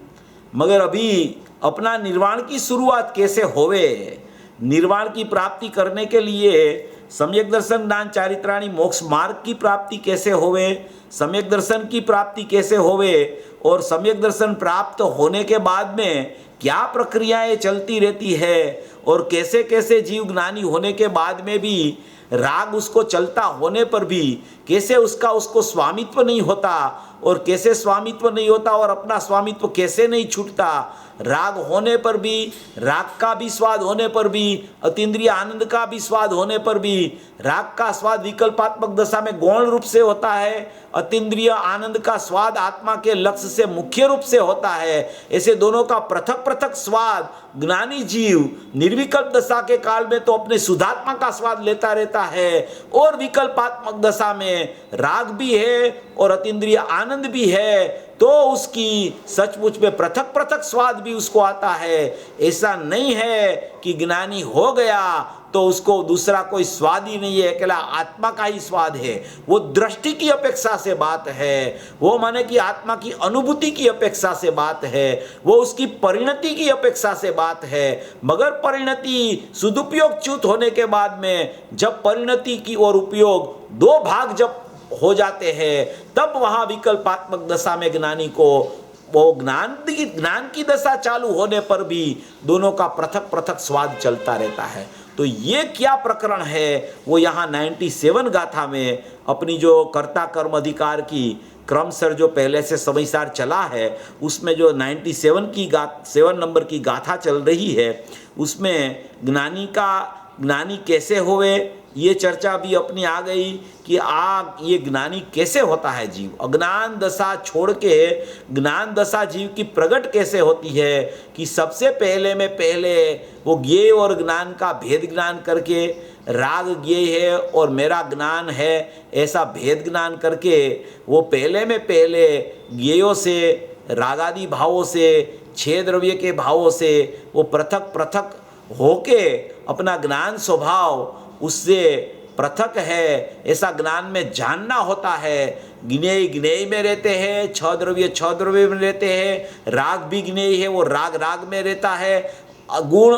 [SPEAKER 1] मगर अभी अपना निर्वाण की शुरुआत कैसे होवे, निर्वाण की प्राप्ति करने के लिए सम्यक दर्शन ज्ञान चारित्राणी मोक्ष मार्ग की प्राप्ति कैसे होवे, सम्यक दर्शन की प्राप्ति कैसे होवे, और सम्यक दर्शन प्राप्त होने के बाद में क्या प्रक्रियाएं चलती रहती है, और कैसे कैसे जीव ज्ञानी होने के बाद में भी राग उसको चलता होने पर भी कैसे उसको स्वामित्व नहीं होता, और कैसे स्वामित्व नहीं होता और अपना स्वामित्व कैसे नहीं छूटता, राग होने पर भी, राग का भी स्वाद होने पर भी, अतीन्द्रिय आनंद का भी स्वाद होने पर भी, राग का स्वाद विकल्पात्मक दशा में गौण रूप से होता है, अतीन्द्रिय आनंद का स्वाद आत्मा के लक्ष्य से मुख्य रूप से होता है। ऐसे दोनों का पृथक पृथक स्वाद ज्ञानी जीव निर्विकल्प दशा के काल में तो अपने शुद्धात्मा का स्वाद लेता रहता है, और विकल्पात्मक दशा में राग भी है और अतीन्द्रिय आनंद भी है, तो उसकी सचमुच में पृथक पृथक स्वाद भी उसको आता है। ऐसा नहीं है कि ज्ञानी हो गया तो उसको दूसरा कोई स्वाद ही नहीं है, अकेला आत्मा का ही स्वाद है। वो दृष्टि की अपेक्षा से बात है, वो माने कि आत्मा की अनुभूति की अपेक्षा से बात है, वो उसकी परिणति की अपेक्षा से बात है। मगर परिणति सदुपयोग च्युत होने के बाद में जब परिणति की और उपयोग दो भाग जब हो जाते हैं, तब वहां विकल्पात्मक दशा में ज्ञानी को वो ज्ञान की दशा चालू होने पर भी दोनों का पृथक पृथक स्वाद चलता रहता है। तो ये क्या प्रकरण है, वो यहाँ 97 गाथा में अपनी जो कर्ता कर्म अधिकार की क्रमशः जो पहले से समयसार चला है, उसमें जो 7 नंबर की गाथा चल रही है, उसमें ज्ञानी कैसे होवे ये चर्चा भी अपनी आ गई कि ये ज्ञानी कैसे होता है जीव, अज्ञान दशा छोड़ के ज्ञान दशा जीव की प्रकट कैसे होती है, कि सबसे पहले में पहले वो ज्ञेय और ज्ञान का भेद ज्ञान करके, राग ज्ञेय है और मेरा ज्ञान है ऐसा भेद ज्ञान करके, वो पहले में पहले ज्ञेयों से, रागादि भावों से, 6 द्रव्य के भावों से वो पृथक पृथक होके अपना ज्ञान स्वभाव उससे पृथक है ऐसा ज्ञान में जानना होता है। ज्ञेय में रहते हैं, 6 द्रव्य में रहते हैं, राग भी ज्ञेय है वो राग में रहता है, गुण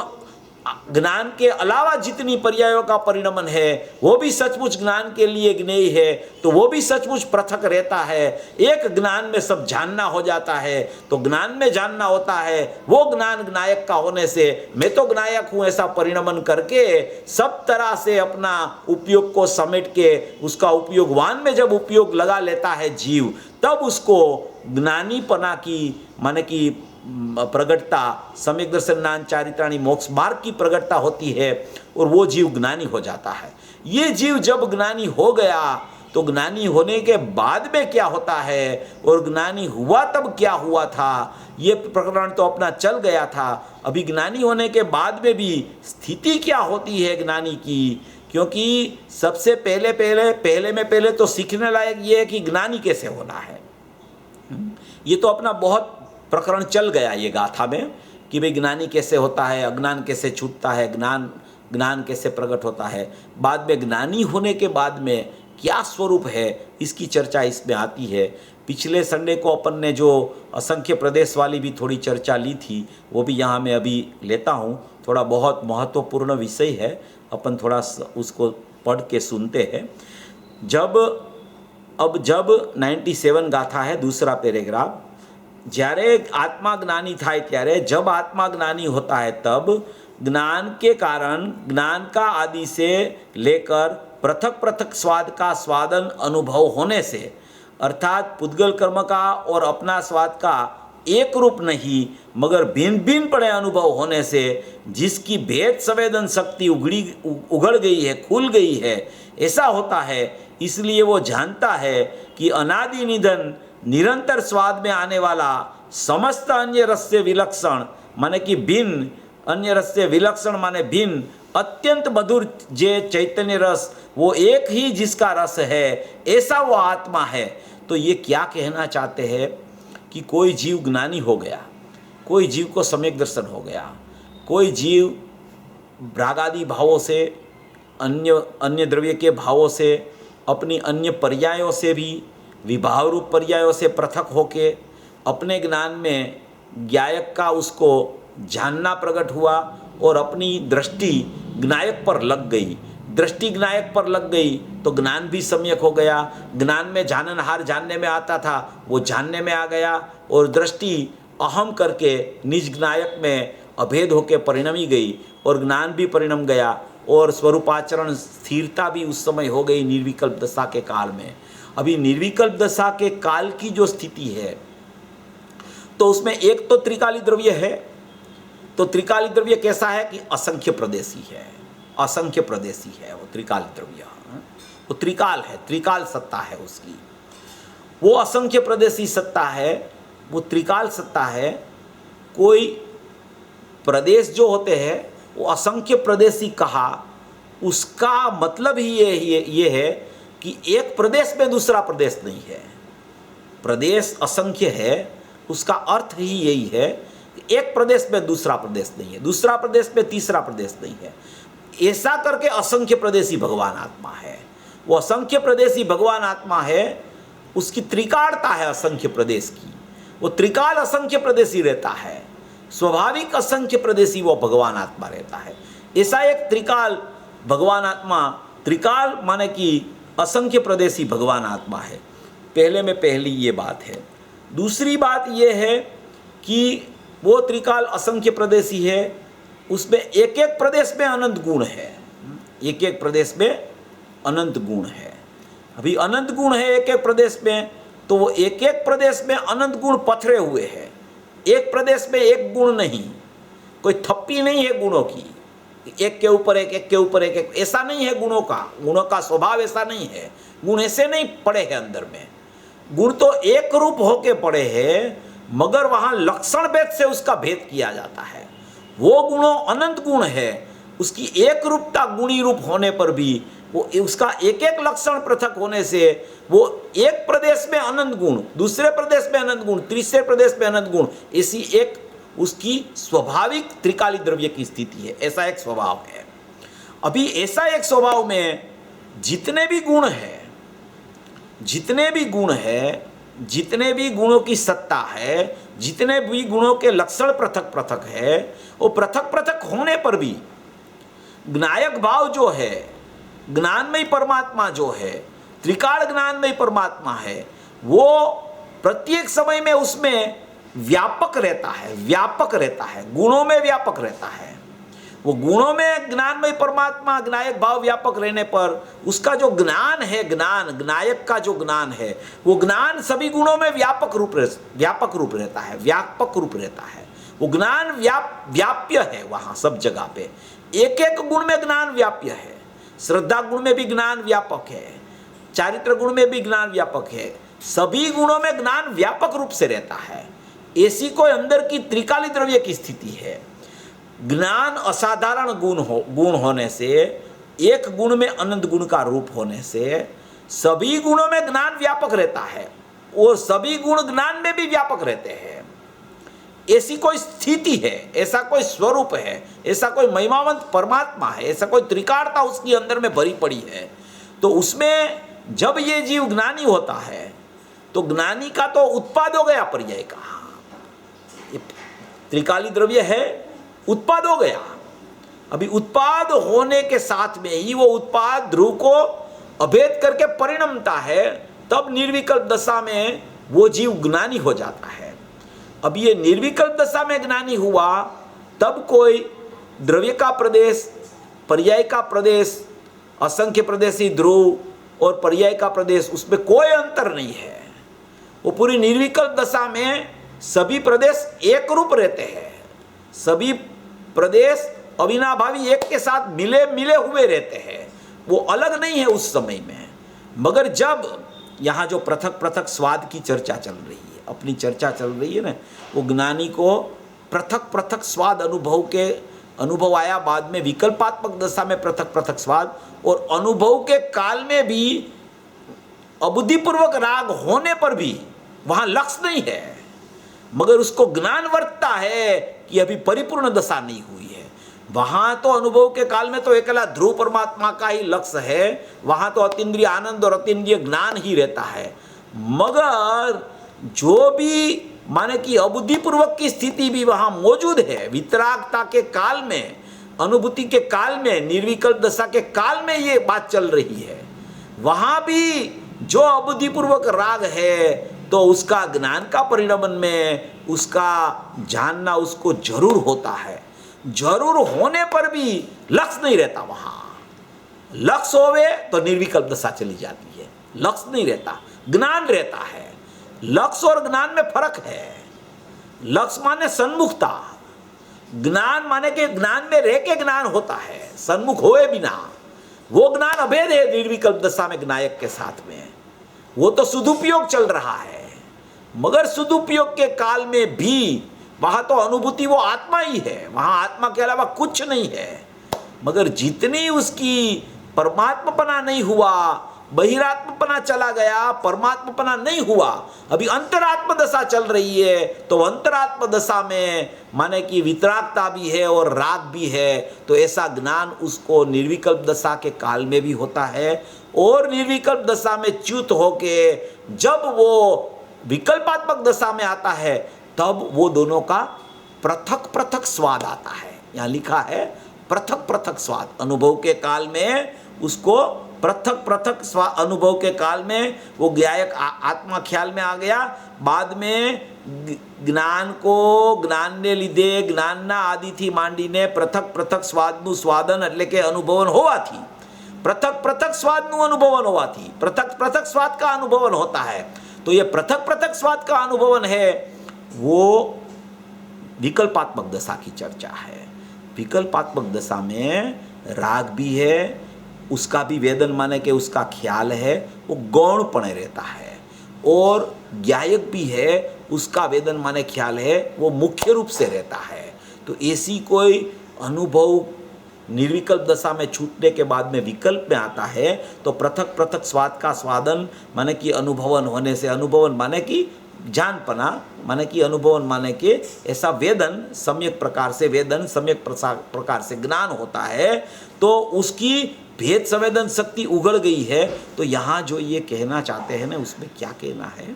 [SPEAKER 1] ज्ञान के अलावा जितनी पर्यायों का परिणमन है वो भी सचमुच ज्ञान के लिए ज्ञेय है, तो वो भी सचमुच पृथक रहता है। एक ज्ञान में सब जानना हो जाता है, तो ज्ञान में जानना होता है, वो ज्ञान ज्ञायक का होने से मैं तो ज्ञायक हूँ ऐसा परिणमन करके सब तरह से अपना उपयोग को समेट के उसका उपयोगवान में जब उपयोग लगा लेता है जीव, तब उसको ज्ञानीपना की माने कि प्रगटता, सम्यक दर्शन ज्ञान चारित्राणी मोक्ष मार्ग की प्रगटता होती है और वो जीव ज्ञानी हो जाता है। ये जीव जब ज्ञानी हो गया तो ज्ञानी होने के बाद में क्या होता है और ज्ञानी हुआ तब क्या हुआ था, ये प्रकरण तो अपना चल गया था। अभी ज्ञानी होने के बाद में भी स्थिति क्या होती है ज्ञानी की, क्योंकि सबसे पहले तो सीखने लायक ये है कि ज्ञानी कैसे होना है। ये तो अपना बहुत प्रकरण चल गया ये गाथा में कि भाई ज्ञानी कैसे होता है, अज्ञान कैसे छूटता है, ज्ञान कैसे प्रकट होता है। बाद में ज्ञानी होने के बाद में क्या स्वरूप है इसकी चर्चा इसमें आती है। पिछले संडे को अपन ने जो असंख्य प्रदेश वाली भी थोड़ी चर्चा ली थी वो भी यहाँ मैं अभी लेता हूँ। थोड़ा बहुत महत्वपूर्ण विषय है, अपन थोड़ा उसको पढ़ के सुनते हैं। जब 97 गाथा है, दूसरा पैराग्राफ। જ્યારે आत्मा ज्ञानी થાય ત્યારે जब आत्मा ज्ञानी होता है तब ज्ञान के कारण ज्ञान का आदि से लेकर पृथक पृथक स्वाद का स्वादन अनुभव होने से, अर्थात पुद्गल कर्म का और अपना स्वाद का एक रूप नहीं मगर भिन्न भिन्न पड़े अनुभव होने से जिसकी भेद संवेदन शक्ति उगड़ गई है, खुल गई है, ऐसा होता है। इसलिए वो जानता है कि अनादि निधन निरंतर स्वाद में आने वाला समस्त अन्य रस से विलक्षण माने कि भिन्न, अन्य रस से विलक्षण माने भिन्न, अत्यंत मधुर जे चैतन्य रस वो एक ही जिसका रस है, ऐसा वो आत्मा है। तो ये क्या कहना चाहते हैं कि कोई जीव ज्ञानी हो गया, कोई जीव को सम्यक दर्शन हो गया, कोई जीव रागादि भावों से, अन्य द्रव्य के भावों से, अपनी अन्य पर्यायों से भी, विभाव रूप पर्यायों से पृथक होके अपने ज्ञान में ज्ञायक का उसको जानना प्रकट हुआ और अपनी दृष्टि ज्ञायक पर लग गई। दृष्टि ज्ञायक पर लग गई तो ज्ञान भी सम्यक हो गया। ज्ञान में जाननहार जानने में आता था वो जानने में आ गया और दृष्टि अहम करके निज ज्ञायक में अभेद होकर परिणमी गई और ज्ञान भी परिणम गया और स्वरूपाचरण स्थिरता भी उस समय हो गई निर्विकल्प दशा के काल में। अभी निर्विकल्प दशा के काल की जो स्थिति है तो उसमें एक तो त्रिकाली द्रव्य है। तो त्रिकाली द्रव्य कैसा है कि असंख्य प्रदेशी है, असंख्य प्रदेशी है वो त्रिकाली द्रव्य, वो त्रिकाल है, त्रिकाल सत्ता है उसकी, वो असंख्य प्रदेशी सत्ता है, वो त्रिकाल सत्ता है। कोई प्रदेश जो होते हैं वो असंख्य प्रदेशी कहा, उसका मतलब ही ये है कि एक प्रदेश में दूसरा प्रदेश नहीं है। प्रदेश असंख्य है, उसका अर्थ ही यही है कि एक प्रदेश में दूसरा प्रदेश नहीं है, दूसरा प्रदेश में तीसरा प्रदेश नहीं है। ऐसा करके असंख्य प्रदेशी भगवान आत्मा है। वो असंख्य प्रदेशी भगवान आत्मा है, उसकी त्रिकालता है असंख्य प्रदेश की, वो त्रिकाल असंख्य प्रदेशी रहता है, स्वाभाविक असंख्य प्रदेशी वो भगवान आत्मा रहता है। ऐसा एक त्रिकाल भगवान आत्मा, त्रिकाल माने कि असंख्य प्रदेशी भगवान आत्मा है। पहले में पहली ये बात है। दूसरी बात ये है कि वो त्रिकाल असंख्य प्रदेशी है, उसमें एक एक प्रदेश में अनंत गुण है, एक एक प्रदेश में अनंत गुण है। अभी अनंत गुण है एक एक प्रदेश में, तो वो एक एक प्रदेश में अनंत गुण पथरे हुए हैं। एक प्रदेश में एक गुण नहीं, कोई थप्पी नहीं है गुणों की, एक के ऊपर एक, एक के ऊपर एक, ऐसा नहीं है गुणों का स्वभाव ऐसा नहीं है। गुण ऐसे नहीं पड़े हैं अंदर में, गुण तो एक रूप होके पड़े हैं मगर वहाँ लक्षण भेद से उसका भेद किया जाता है। वो गुणों अनंत गुण है, उसकी एक रूपता गुणी रूप होने पर भी वो उसका एक एक लक्षण पृथक होने से वो एक प्रदेश में अनंत गुण, दूसरे प्रदेश में अनंत गुण, तीसरे प्रदेश में अनंत गुण, ऐसी एक उसकी स्वाभाविक त्रिकाली द्रव्य की स्थिति है। ऐसा एक स्वभाव है। अभी ऐसा एक स्वभाव में जितने भी गुण है जितने भी गुणों की सत्ता है, जितने भी गुणों के लक्षण पृथक पृथक है, वो पृथक पृथक होने पर भी ज्ञायक भाव जो है, ज्ञानमय परमात्मा जो है, त्रिकाल ज्ञानमय परमात्मा है, वो प्रत्येक समय में उसमें व्यापक रहता है, व्यापक रहता है, गुणों में व्यापक रहता है। वो गुणों में ज्ञानमय परमात्मा ज्ञायक भाव व्यापक रहने पर उसका जो ज्ञान है, ज्ञान ज्ञायक का जो ज्ञान है, वो ज्ञान सभी गुणों में व्यापक रूप रहता है, व्यापक रूप रहता है। वो ज्ञान व्याप्य है, वहाँ सब जगह पे एक एक गुण में ज्ञान व्याप्य है। श्रद्धा गुण में भी ज्ञान व्यापक है, चारित्र गुण में भी ज्ञान व्यापक है, सभी गुणों में ज्ञान व्यापक रूप से रहता है। ऐसी कोई अंदर की त्रिकाली द्रव्य की स्थिति है। ज्ञान असाधारण गुण होने से, एक गुण में अनंत गुण का रूप होने से सभी गुणों में ज्ञान व्यापक रहता है और सभी गुण ज्ञान में भी व्यापक रहते हैं। ऐसी कोई स्थिति है, ऐसा कोई स्वरूप है, ऐसा कोई महिमावंत परमात्मा है, ऐसा कोई त्रिकालता उसके अंदर में भरी पड़ी है। तो उसमें जब ये जीव ज्ञानी होता है तो ज्ञानी का तो उत्पाद हो गया पर्याय का। ये त्रिकाली द्रव्य है, उत्पाद हो गया। अभी उत्पाद होने के साथ में ही वो उत्पाद ध्रुव को अभेद करके परिणमता है, तब निर्विकल्प दशा में वो जीव ज्ञानी हो जाता है। अब ये निर्विकल्प दशा में ज्ञानी हुआ तब कोई द्रव्य का प्रदेश, पर्याय का प्रदेश, असंख्य प्रदेशी ध्रुव और पर्याय का प्रदेश, उसमें कोई अंतर नहीं है। वो पूरी निर्विकल्प दशा में सभी प्रदेश एक रूप रहते हैं, सभी प्रदेश अविनाभावी एक के साथ मिले मिले हुए रहते हैं, वो अलग नहीं है उस समय में। मगर जब यहाँ जो पृथक पृथक स्वाद की चर्चा चल रही है, अपनी चर्चा चल रही है ना, वो ज्ञानी को पृथक पृथक स्वाद अनुभव आया, बाद में विकल्पात्मक दशा में पृथक पृथक स्वाद, और अनुभव के काल में भी अबुद्धिपूर्वक राग होने पर भी वहाँ लक्ष्य नहीं है, मगर उसको ज्ञान वर्तता है कि अभी परिपूर्ण दशा नहीं हुई है। वहाँ तो अनुभव के काल में तो अकेला ध्रुव परमात्मा का ही लक्ष्य है, वहाँ तो अतीन्द्रिय आनंद और अतीन्द्रिय ज्ञान ही रहता है। मगर जो भी माने कि अबुद्धिपूर्वक की स्थिति भी वहाँ मौजूद है, वितरागता के काल में, अनुभूति के काल में, निर्विकल्प दशा के काल में ये बात चल रही है। वहाँ भी जो अबुद्धिपूर्वक राग है तो उसका ज्ञान का परिणमन में उसका जानना उसको जरूर होता है। जरूर होने पर भी लक्ष्य नहीं रहता। वहाँ लक्ष्य होवे तो निर्विकल्प दशा चली जाती है, लक्ष्य नहीं रहता, ज्ञान रहता है। लक्ष्य और ज्ञान में फर्क है। लक्ष्य माने सन्मुखता, ज्ञान माने कि ज्ञान में रह के ज्ञान होता है, सन्मुख होए बिना। वो ज्ञान अभेद है निर्विकल्प दशा में ज्ञायक के साथ में, वो तो सदुपयोग चल रहा है। मगर सदुपयोग के काल में भी वहाँ तो अनुभूति वो आत्मा ही है, वहाँ आत्मा के अलावा कुछ नहीं है। मगर जितनी उसकी परमात्मपना नहीं हुआ, बहिरात्मपना चला गया, परमात्मपना नहीं हुआ, अभी अंतरात्म दशा चल रही है। तो अंतरात्म दशा में माने कि वितरागता भी है और राग भी है, तो ऐसा ज्ञान उसको निर्विकल्प दशा के काल में भी होता है। और निर्विकल्प दशा में च्युत होके जब वो विकल्पात्मक दशा में आता है तब वो दोनों का पृथक पृथक स्वाद आता है। यहाँ लिखा है पृथक पृथक स्वाद। अनुभव के काल में उसको पृथक पृथक स्वाद, अनुभव के काल में वो ज्ञायक आत्मा ख्याल में आ गया। बाद में ज्ञान को જ્ઞાનને લીધે જ્ઞાનના આદિથી માંડીને પૃથક પૃથક સ્વાદનું સ્વાદન એટલે કે અનુભવન હોવાથી, પૃથક પૃથક સ્વાદનું અનુભવન હોવાથી પૃથક પૃથક स्वाद का अनुभवन होता है। तो ये पृथक पृथक स्वाद का अनुभवन है, वो विकल्पात्मक दशा की चर्चा है। विकल्पात्मक दशा में राग भी है, उसका भी वेदन माने कि उसका ख्याल है, वो गौणपणे रहता है। और ज्ञायक भी है, उसका वेदन माने ख्याल है, वो मुख्य रूप से रहता है। तो ऐसी कोई अनुभव निर्विकल्प दशा में छूटने के बाद में विकल्प में आता है तो पृथक पृथक स्वाद का स्वादन माने कि अनुभवन होने से, अनुभवन माने कि जानपना, माने कि अनुभवन माने कि ऐसा वेदन, सम्यक प्रकार से वेदन, सम्यक प्रकार से ज्ञान होता है। तो उसकी भेद संवेदन शक्ति उगड़ गई है। तो यहाँ जो ये कहना चाहते हैं ना, उसमें क्या कहना है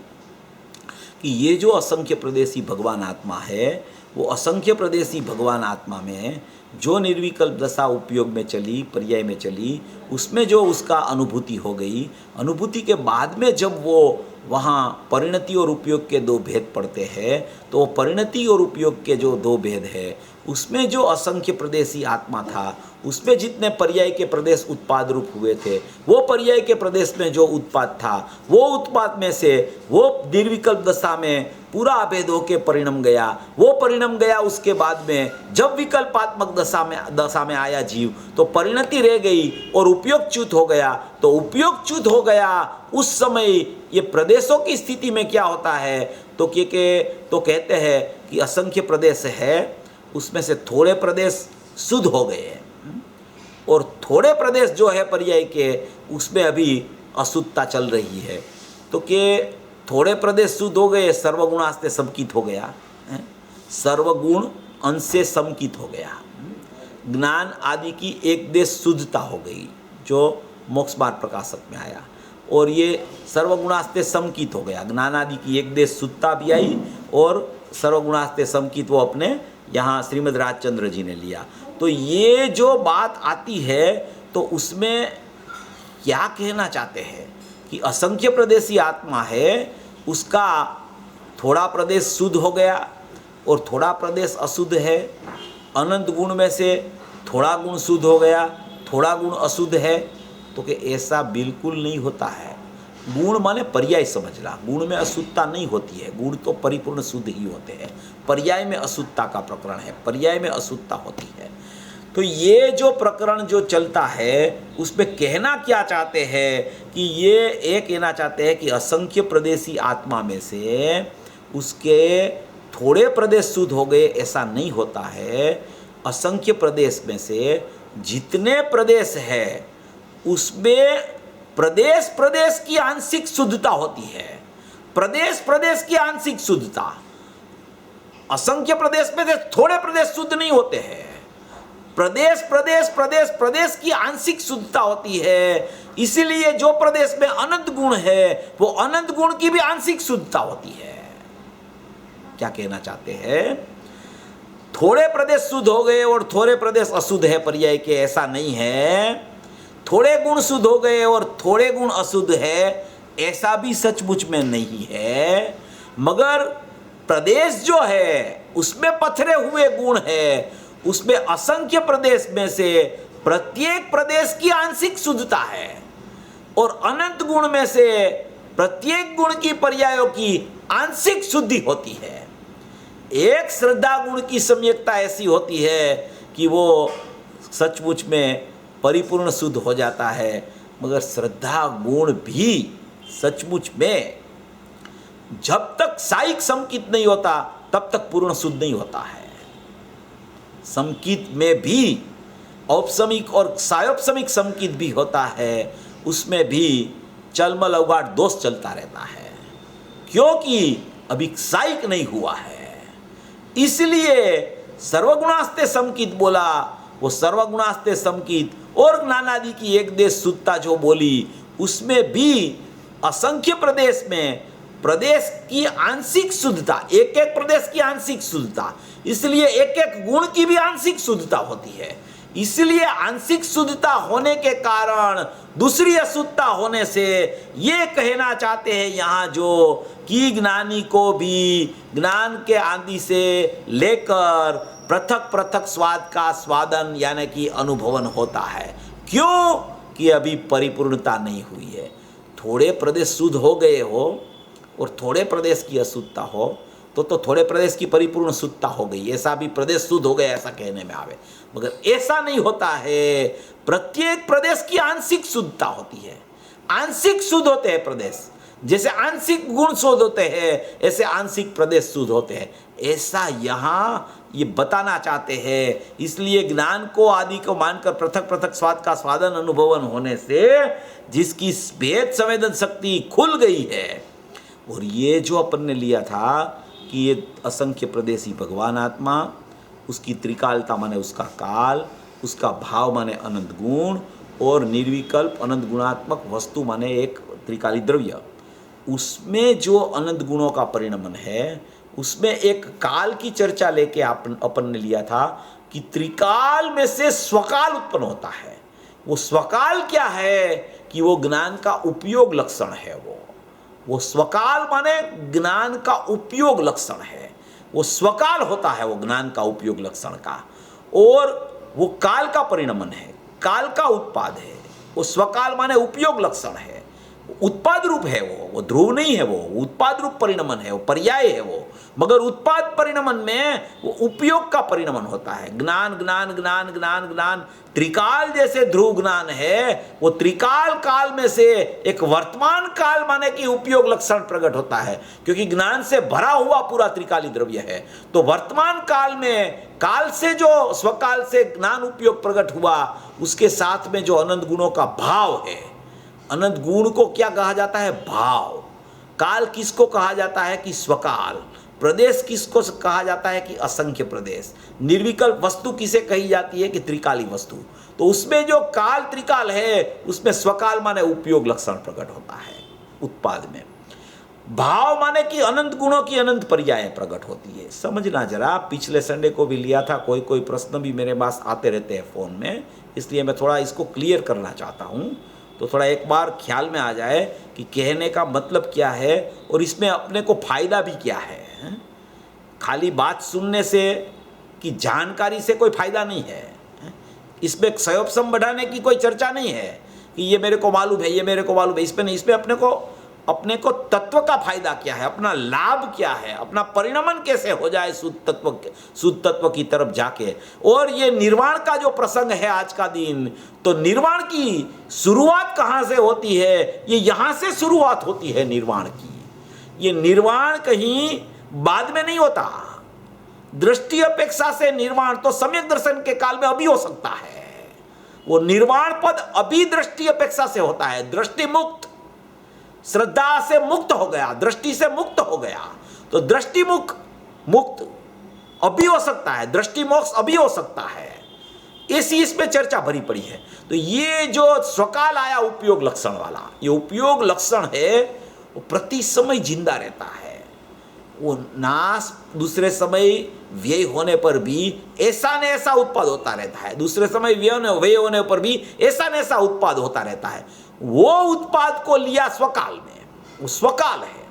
[SPEAKER 1] कि ये जो असंख्य प्रदेशी भगवान आत्मा है, वो असंख्य प्रदेशी भगवान आत्मा में जो निर्विकल्प दशा उपयोग में चली, पर्याय में चली, उसमें जो उसका अनुभूति हो गई, अनुभूति के बाद में जब वो वहाँ परिणति और उपयोग के दो भेद पड़ते हैं, तो वो परिणति और उपयोग के जो दो भेद है, उसमें जो असंख्य प्रदेशी आत्मा था, उसमें जितने पर्याय के प्रदेश उत्पाद रूप हुए थे, वो पर्याय के प्रदेश में जो उत्पाद था, वो उत्पाद में से वो निर्विकल्प दशा में पूरा अभेद होके परिणम गया। वो परिणम गया, उसके बाद में जब विकल्पात्मक दशा में आया जीव, तो परिणति रह गई और उपयोगच्युत हो गया। तो उपयोगच्युत हो गया उस समय ये प्रदेशों की स्थिति में क्या होता है, तो कहते हैं कि असंख्य प्रदेश है, उसमें से थोड़े प्रदेश शुद्ध हो गए हैं और थोड़े प्रदेश जो है पर्याय के, उसमें अभी अशुद्धता चल रही है। तो कि थोड़े प्रदेश शुद्ध हो गए, सर्वगुणास्ते समकित हो गया, सर्वगुण अंश से समकित हो गया, ज्ञान आदि की एक देश शुद्धता हो गई, जो मोक्ष मार्ग प्रकाशक में आया, और ये सर्वगुणास्ते समकित हो गया, ज्ञान आदि की एक देश शुद्धता भी आई और सर्वगुणास्ते समकित वो अपने यहाँ श्रीमद् राजचंद्र जी ने लिया। तो ये जो बात आती है, तो उसमें क्या कहना चाहते हैं कि असंख्य प्रदेशी आत्मा है, उसका थोड़ा प्रदेश शुद्ध हो गया और थोड़ा प्रदेश अशुद्ध है, अनंत गुण में से थोड़ा गुण शुद्ध हो गया, थोड़ा गुण अशुद्ध है, तो कि ऐसा बिल्कुल नहीं होता है। गुण माने पर्याय समझना, गुण में अशुद्धता नहीं होती है, गुण तो परिपूर्ण शुद्ध ही होते हैं, पर्याय में अशुद्धता का प्रकरण है, पर्याय में अशुद्धता होती है। तो ये जो प्रकरण जो चलता है, उसमें कहना क्या चाहते हैं कि ये कहना चाहते हैं कि असंख्य प्रदेशी आत्मा में से उसके थोड़े प्रदेश शुद्ध हो गए, ऐसा नहीं होता है। असंख्य प्रदेश में से जितने प्रदेश है, उसमें प्रदेश प्रदेश की आंशिक शुद्धता होती है, प्रदेश प्रदेश की आंशिक शुद्धता। असंख्य प्रदेश में से थोड़े प्रदेश शुद्ध नहीं होते हैं, प्रदेश प्रदेश प्रदेश प्रदेश की आंशिक शुद्धता होती है। इसीलिए जो प्रदेश में अनंत गुण है, वो अनंत गुण की भी आंशिक शुद्धता होती है। क्या कहना चाहते हैं, थोड़े प्रदेश शुद्ध हो गए और थोड़े प्रदेश अशुद्ध है पर्याय के, ऐसा नहीं है। थोड़े गुण शुद्ध हो गए और थोड़े गुण अशुद्ध है, ऐसा भी सचमुच में नहीं है। मगर प्रदेश जो है, उसमें पथरे हुए गुण है, उसमें असंख्य प्रदेश में से प्रत्येक प्रदेश की आंशिक शुद्धता है और अनंत गुण में से प्रत्येक गुण की पर्यायों की आंशिक शुद्धि होती है। एक श्रद्धा गुण की सम्यकता ऐसी होती है कि वो सचमुच में परिपूर्ण शुद्ध हो जाता है, मगर श्रद्धा गुण भी सचमुच में जब तक साइक समकित नहीं होता, तब तक पूर्ण शुद्ध नहीं होता है। समकित में भी औपसमिक और सायोपसमिक समकित भी होता है, उसमें भी चलमल अवगाढ़ दोष चलता रहता है, क्योंकि अभी साइक नहीं हुआ है। इसलिए सर्वगुणास्ते समकित बोला, वो सर्वगुणास्ते समकित और ज्ञानादि की एक देश शुद्धता जो बोली, उसमें भी असंख्य प्रदेश में प्रदेश की आंशिक शुद्धता, एक एक प्रदेश की आंशिक शुद्धता, इसलिए एक एक गुण की भी आंशिक शुद्धता होती है। इसलिए आंशिक शुद्धता होने के कारण दूसरी अशुद्धता होने से ये कहना चाहते हैं यहाँ जो कि ज्ञानी को भी ज्ञान के आदि से लेकर पृथक पृथक स्वाद का स्वादन यानी कि अनुभवन होता है। क्यों कि अभी परिपूर्णता नहीं हुई है। थोड़े प्रदेश शुद्ध हो गए हो और थोड़े प्रदेश की अशुद्धता हो, तो थोड़े प्रदेश की परिपूर्ण शुद्धता हो गई, ऐसा भी प्रदेश शुद्ध हो गया ऐसा कहने में आवे, मगर ऐसा नहीं होता है। प्रत्येक प्रदेश की आंशिक शुद्धता होती है, आंशिक शुद्ध होते हैं प्रदेश, जैसे आंशिक गुण शुद्ध होते हैं ऐसे आंशिक प्रदेश शुद्ध होते हैं, ऐसा यहाँ ये बताना चाहते हैं। इसलिए ज्ञान को आदि को मानकर पृथक पृथक स्वाद का स्वादन अनुभवन होने से जिसकी भेद संवेदन शक्ति खुल गई है, और ये जो अपन ने लिया था कि ये असंख्य प्रदेशी भगवान आत्मा, उसकी त्रिकालता माने उसका काल, उसका भाव माने अनंत गुण, और निर्विकल्प अनंत गुणात्मक वस्तु माने एक त्रिकाली द्रव्य, उसमें जो अनंत गुणों का परिणमन है, उसमें एक काल की चर्चा लेके अपन ने लिया था कि त्रिकाल में से स्वकाल उत्पन्न होता है। वो स्वकाल क्या है कि वो ज्ञान का उपयोग लक्षण है। वो स्वकाल माने ज्ञान का उपयोग लक्षण है। वो स्वकाल होता है वो ज्ञान का उपयोग लक्षण का, और वो काल का परिणमन है, काल का उत्पाद है। वो स्वकाल माने उपयोग लक्षण है, उत्पाद रूप है। वो ध्रुव नहीं है, वो उत्पाद रूप परिणमन है, वो पर्याय है वो। मगर उत्पाद परिणमन में वो उपयोग का परिणमन होता है। ज्ञान ज्ञान ज्ञान ज्ञान ज्ञान त्रिकाल जैसे ध्रुव ज्ञान है, वो त्रिकाल काल में से एक वर्तमान काल माने कि उपयोग लक्षण प्रकट होता है, क्योंकि ज्ञान से भरा हुआ पूरा त्रिकाली द्रव्य है। तो वर्तमान काल में काल से जो स्वकाल से ज्ञान उपयोग प्रकट हुआ, उसके साथ में जो अनंत गुणों का भाव है, अनंत गुण को क्या कहा जाता है? भाव। काल किसको कहा जाता है कि स्वकाल। प्रदेश किसको कहा जाता है कि असंख्य प्रदेश। निर्विकल्प वस्तु किसे कही जाती है कि त्रिकाली वस्तु। तो उसमें जो काल त्रिकाल है, उसमें स्वकाल माने उपयोग लक्षण प्रकट होता है उत्पाद में। भाव माने कि अनंत गुणों की अनंत पर्याय प्रकट होती है। समझना जरा, पिछले संडे को भी लिया था, कोई प्रश्न भी मेरे पास आते रहते हैं फोन में, इसलिए मैं थोड़ा इसको क्लियर करना चाहता हूँ, तो थोड़ा एक बार ख्याल में आ जाए कि कहने का मतलब क्या है और इसमें अपने को फायदा भी क्या है। खाली बात सुनने से कि जानकारी से कोई फायदा नहीं है। इसमें क्षयोपशम बढ़ाने की कोई चर्चा नहीं है कि ये मेरे को मालूम है, ये मेरे को मालूम है। इसमें नहीं, इसमें अपने को तत्व का फायदा क्या है, अपना लाभ क्या है, अपना परिणमन कैसे हो जाए शुद्ध तत्व की तरफ जाके। और ये निर्वाण का जो प्रसंग है आज का दिन, तो निर्वाण की शुरुआत कहाँ से होती है? ये यहाँ से शुरुआत होती है निर्वाण की। ये निर्वाण कहीं बाद में नहीं होता। दृष्टि अपेक्षा से निर्वाण तो सम्यक दर्शन के काल में अभी हो सकता है। वो निर्वाण पद अभी दृष्टि अपेक्षा से होता है। दृष्टि मुक्त, श्रद्धा से मुक्त हो गया, दृष्टि से मुक्त हो गया, तो दृष्टि मुक्त अभी हो सकता है, दृष्टि मोक्ष अभी हो सकता है। इसमें चर्चा भरी पड़ी है। तो ये जो स्वकाल आया उपयोग लक्षण वाला, ये उपयोग लक्षण है, वो प्रति समय जिंदा रहता है। वो नाश दूसरे समय व्यय होने पर भी ऐसा न ऐसा उत्पाद होता रहता है। दूसरे समय व्यय होने पर भी ऐसा न ऐसा उत्पाद होता रहता है। वो उत्पाद को लिया स्वकाल में, वो स्वकाल है,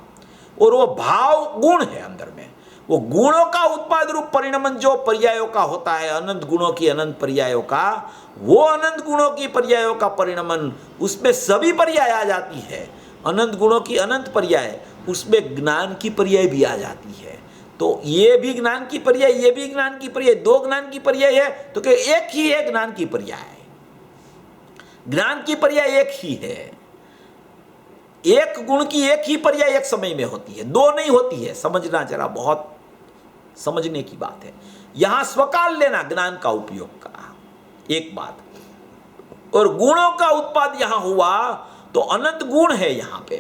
[SPEAKER 1] और वो भाव गुण है अंदर में। वो गुणों का उत्पाद रूप परिणमन जो पर्यायों का होता है, अनंत गुणों की अनंत पर्यायों का, वो अनंत गुणों की पर्यायों का परिणमन, उसमें सभी पर्याय आ जाती है। अनंत गुणों की अनंत पर्याय, उसमें ज्ञान की पर्याय भी आ जाती है। तो ये भी ज्ञान की पर्याय, ये भी ज्ञान की पर्याय, दो ज्ञान की पर्याय है, तो कि एक ही है ज्ञान की पर्याय। ज्ञान की पर्याय एक ही है। एक गुण की एक ही पर्याय एक समय में होती है, दो नहीं होती है। समझना जरा, बहुत समझने की बात है। यहां स्वकाल लेना ज्ञान का उपयोग का एक बात, और गुणों का उत्पाद यहां हुआ तो अनंत गुण है यहां पे।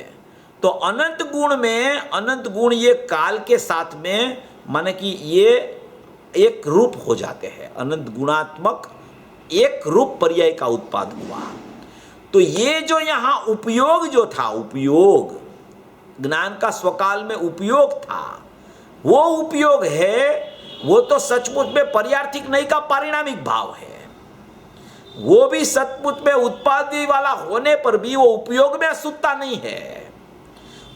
[SPEAKER 1] तो अनंत गुण में, अनंत गुण ये काल के साथ में माने कि ये एक रूप हो जाते हैं। अनंत गुणात्मक एक रूप पर्याय का उत्पाद हुआ। तो ये जो यहां उपयोग जो था, उपयोग ज्ञान का स्वकाल में उपयोग था, वो उपयोग है, वो तो सचमुच में पर्यार्थिक नहीं का पारिणामिक भाव है। वो भी सचमुच में उत्पादी वाला होने पर भी वो उपयोग में अशुद्धता नहीं है।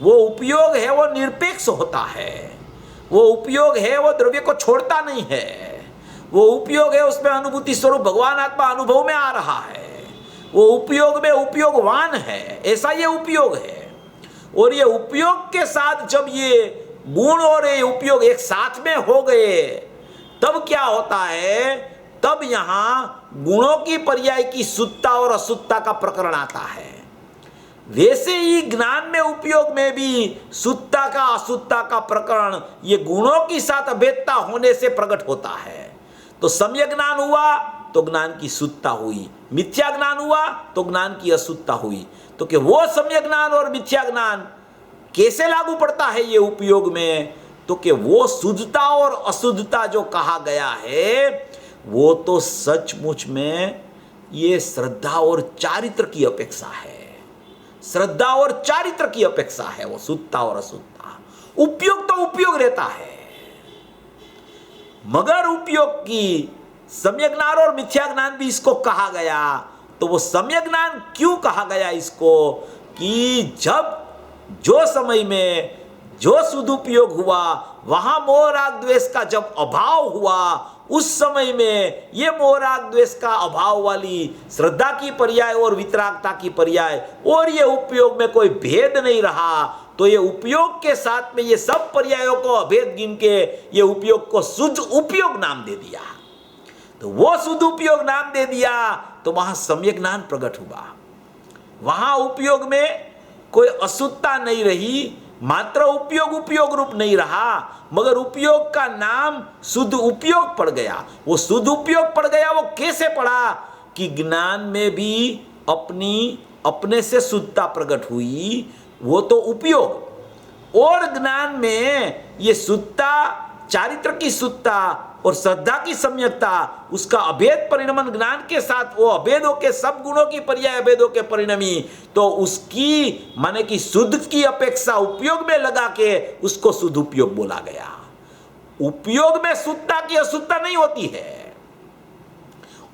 [SPEAKER 1] वो उपयोग है, वो निरपेक्ष होता है। वो उपयोग है, वो द्रव्य को छोड़ता नहीं है। वो उपयोग है, उसमें अनुभूति स्वरूप भगवान आत्मा अनुभव में आ रहा है। वो उपयोग में उपयोगवान है, ऐसा ये उपयोग है। और ये उपयोग के साथ जब ये गुण और ये उपयोग एक साथ में हो गए, तब क्या होता है? तब यहां गुणों की पर्याय की शुद्धता और अशुद्धता का प्रकरण आता है। वैसे ही ज्ञान में उपयोग में भी शुद्धता का अशुद्धता का प्रकरण ये गुणों के साथ अभेदता होने से प्रकट होता है। तो सम्यक ज्ञान हुआ तो ज्ञान की शुद्धता हुई, मिथ्या ज्ञान हुआ तो ज्ञान की अशुद्धता हुई। तो कि वो सम्यक ज्ञान और मिथ्या ज्ञान कैसे लागू पड़ता है ये उपयोग में? तो कि वो शुद्धता और अशुद्धता जो कहा गया है, वो तो सचमुच में ये श्रद्धा और चारित्र की अपेक्षा है। श्रद्धा और चारित्र की अपेक्षा है वो शुद्धता और अशुद्धता। उपयोग तो उपयोग रहता है, मगर उपयोग की सम्यक ज्ञान और मिथ्या ज्ञान भी इसको कहा गया। तो वो सम्यक ज्ञान क्यों कहा गया इसको, कि जब जो समय में जो सदुपयोग हुआ, वहां मोह राग द्वेष का जब अभाव हुआ, उस समय में ये मोह राग द्वेष का अभाव वाली श्रद्धा की पर्याय और वितरागता की पर्याय और ये उपयोग में कोई भेद नहीं रहा। तो ये उपयोग के साथ में ये सब पर्यायों को अभेद गिन के ये उपयोग को शुद्ध उपयोग नाम दे दिया। तो वो शुद्ध उपयोग नाम दे दिया तो वहां सम्यक ज्ञान प्रकट हुआ। वहां उपयोग में कोई अशुद्धता नहीं रही, मात्र उपयोग उपयोग रूप नहीं रहा, मगर उपयोग का नाम शुद्ध उपयोग पड़ गया। वो शुद्ध उपयोग पड़ गया, वो कैसे पड़ा कि ज्ञान में भी अपने से शुद्धता प्रकट हुई, वो तो उपयोग, और ज्ञान में ये शुद्धता, चारित्र की शुद्धता और श्रद्धा की सम्यकता, उसका अभेद परिणमन ज्ञान के साथ वो अभेदों के सब गुणों की पर्याय अभेदों के परिणमी, तो उसकी माने कि शुद्ध की अपेक्षा उपयोग में लगा के उसको शुद्ध उपयोग बोला गया। उपयोग में शुद्धता की अशुद्धता नहीं होती है,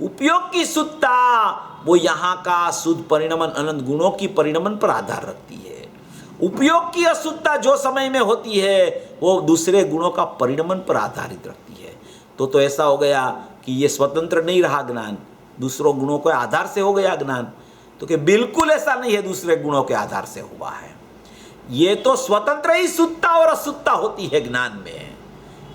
[SPEAKER 1] उपयोग की शुद्धता वो यहां का शुद्ध परिणमन अनंत गुणों की परिणमन पर आधार रखती है। उपयोग की अशुद्धता जो समय में होती है वो दूसरे गुणों का परिणमन पर आधारित रखती है। तो ऐसा हो गया कि ये स्वतंत्र नहीं रहा ज्ञान, दूसरों गुणों के आधार से हो गया ज्ञान। तो कि बिल्कुल ऐसा नहीं है, दूसरे गुणों के आधार से हुआ है। ये तो स्वतंत्र ही शुद्धता और अशुद्धता होती है ज्ञान में,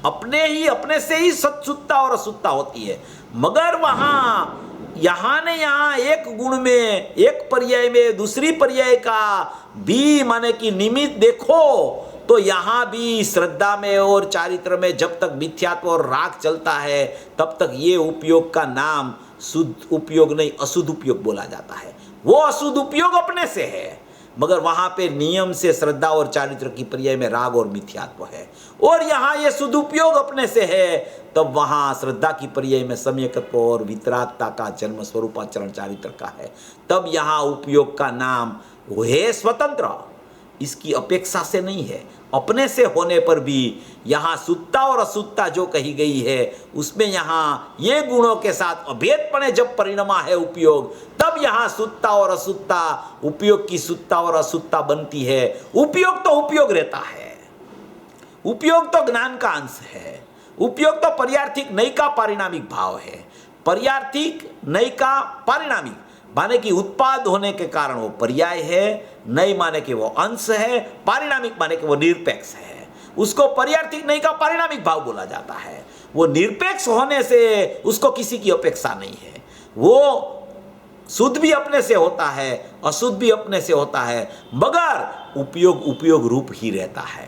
[SPEAKER 1] अपने से ही शुद्धता और अशुद्धता होती है। मगर वहां यहाँ एक गुण में, एक पर्याय में दूसरी पर्याय का भी माने कि निमित्त देखो, तो यहां भी श्रद्धा में और चारित्र में जब तक मिथ्यात्व और राग चलता है तब तक ये उपयोग का नाम शुद्ध उपयोग नहीं, अशुद्ध उपयोग बोला जाता है। वो अशुद्ध उपयोग अपने से है, मगर वहां पे नियम से श्रद्धा और चारित्र की पर्याय में राग और मिथ्यात्व है, और यहाँ ये शुद्ध उपयोग अपने से है, तब वहां श्रद्धा की पर्याय में सम्यकत्व और वितरागता का जन्म स्वरूप आचरण चारित्र का है। तब यहाँ उपयोग का नाम वो है स्वतंत्र, इसकी अपेक्षा से नहीं है। अपने से होने पर भी यहाँ शुद्धता और अशुद्धता जो कही गई है उसमें यहाँ ये गुणों के साथ अभेदपणे जब परिणमा है उपयोग, तब यहाँ शुद्धता और अशुद्धता, उपयोग की शुद्धता और अशुद्धता बनती है। उपयोग तो उपयोग रहता है, उपयोग तो ज्ञान का अंश है, उपयोग तो पर्यार्थिक नई का पारिणामिक भाव है। पर्यार्थिक नई का पारिणामिक माने कि उत्पाद होने के कारण वो पर्याय है, नई माने कि वो अंश है, पारिणामिक माने कि वो निरपेक्ष है। उसको पर्यार्थिक नई का पारिणामिक भाव बोला जाता है। वो निरपेक्ष होने से उसको किसी की अपेक्षा नहीं है। वो शुद्ध भी अपने से होता है, अशुद्ध भी अपने से होता है, मगर उपयोग उपयोग रूप ही रहता है।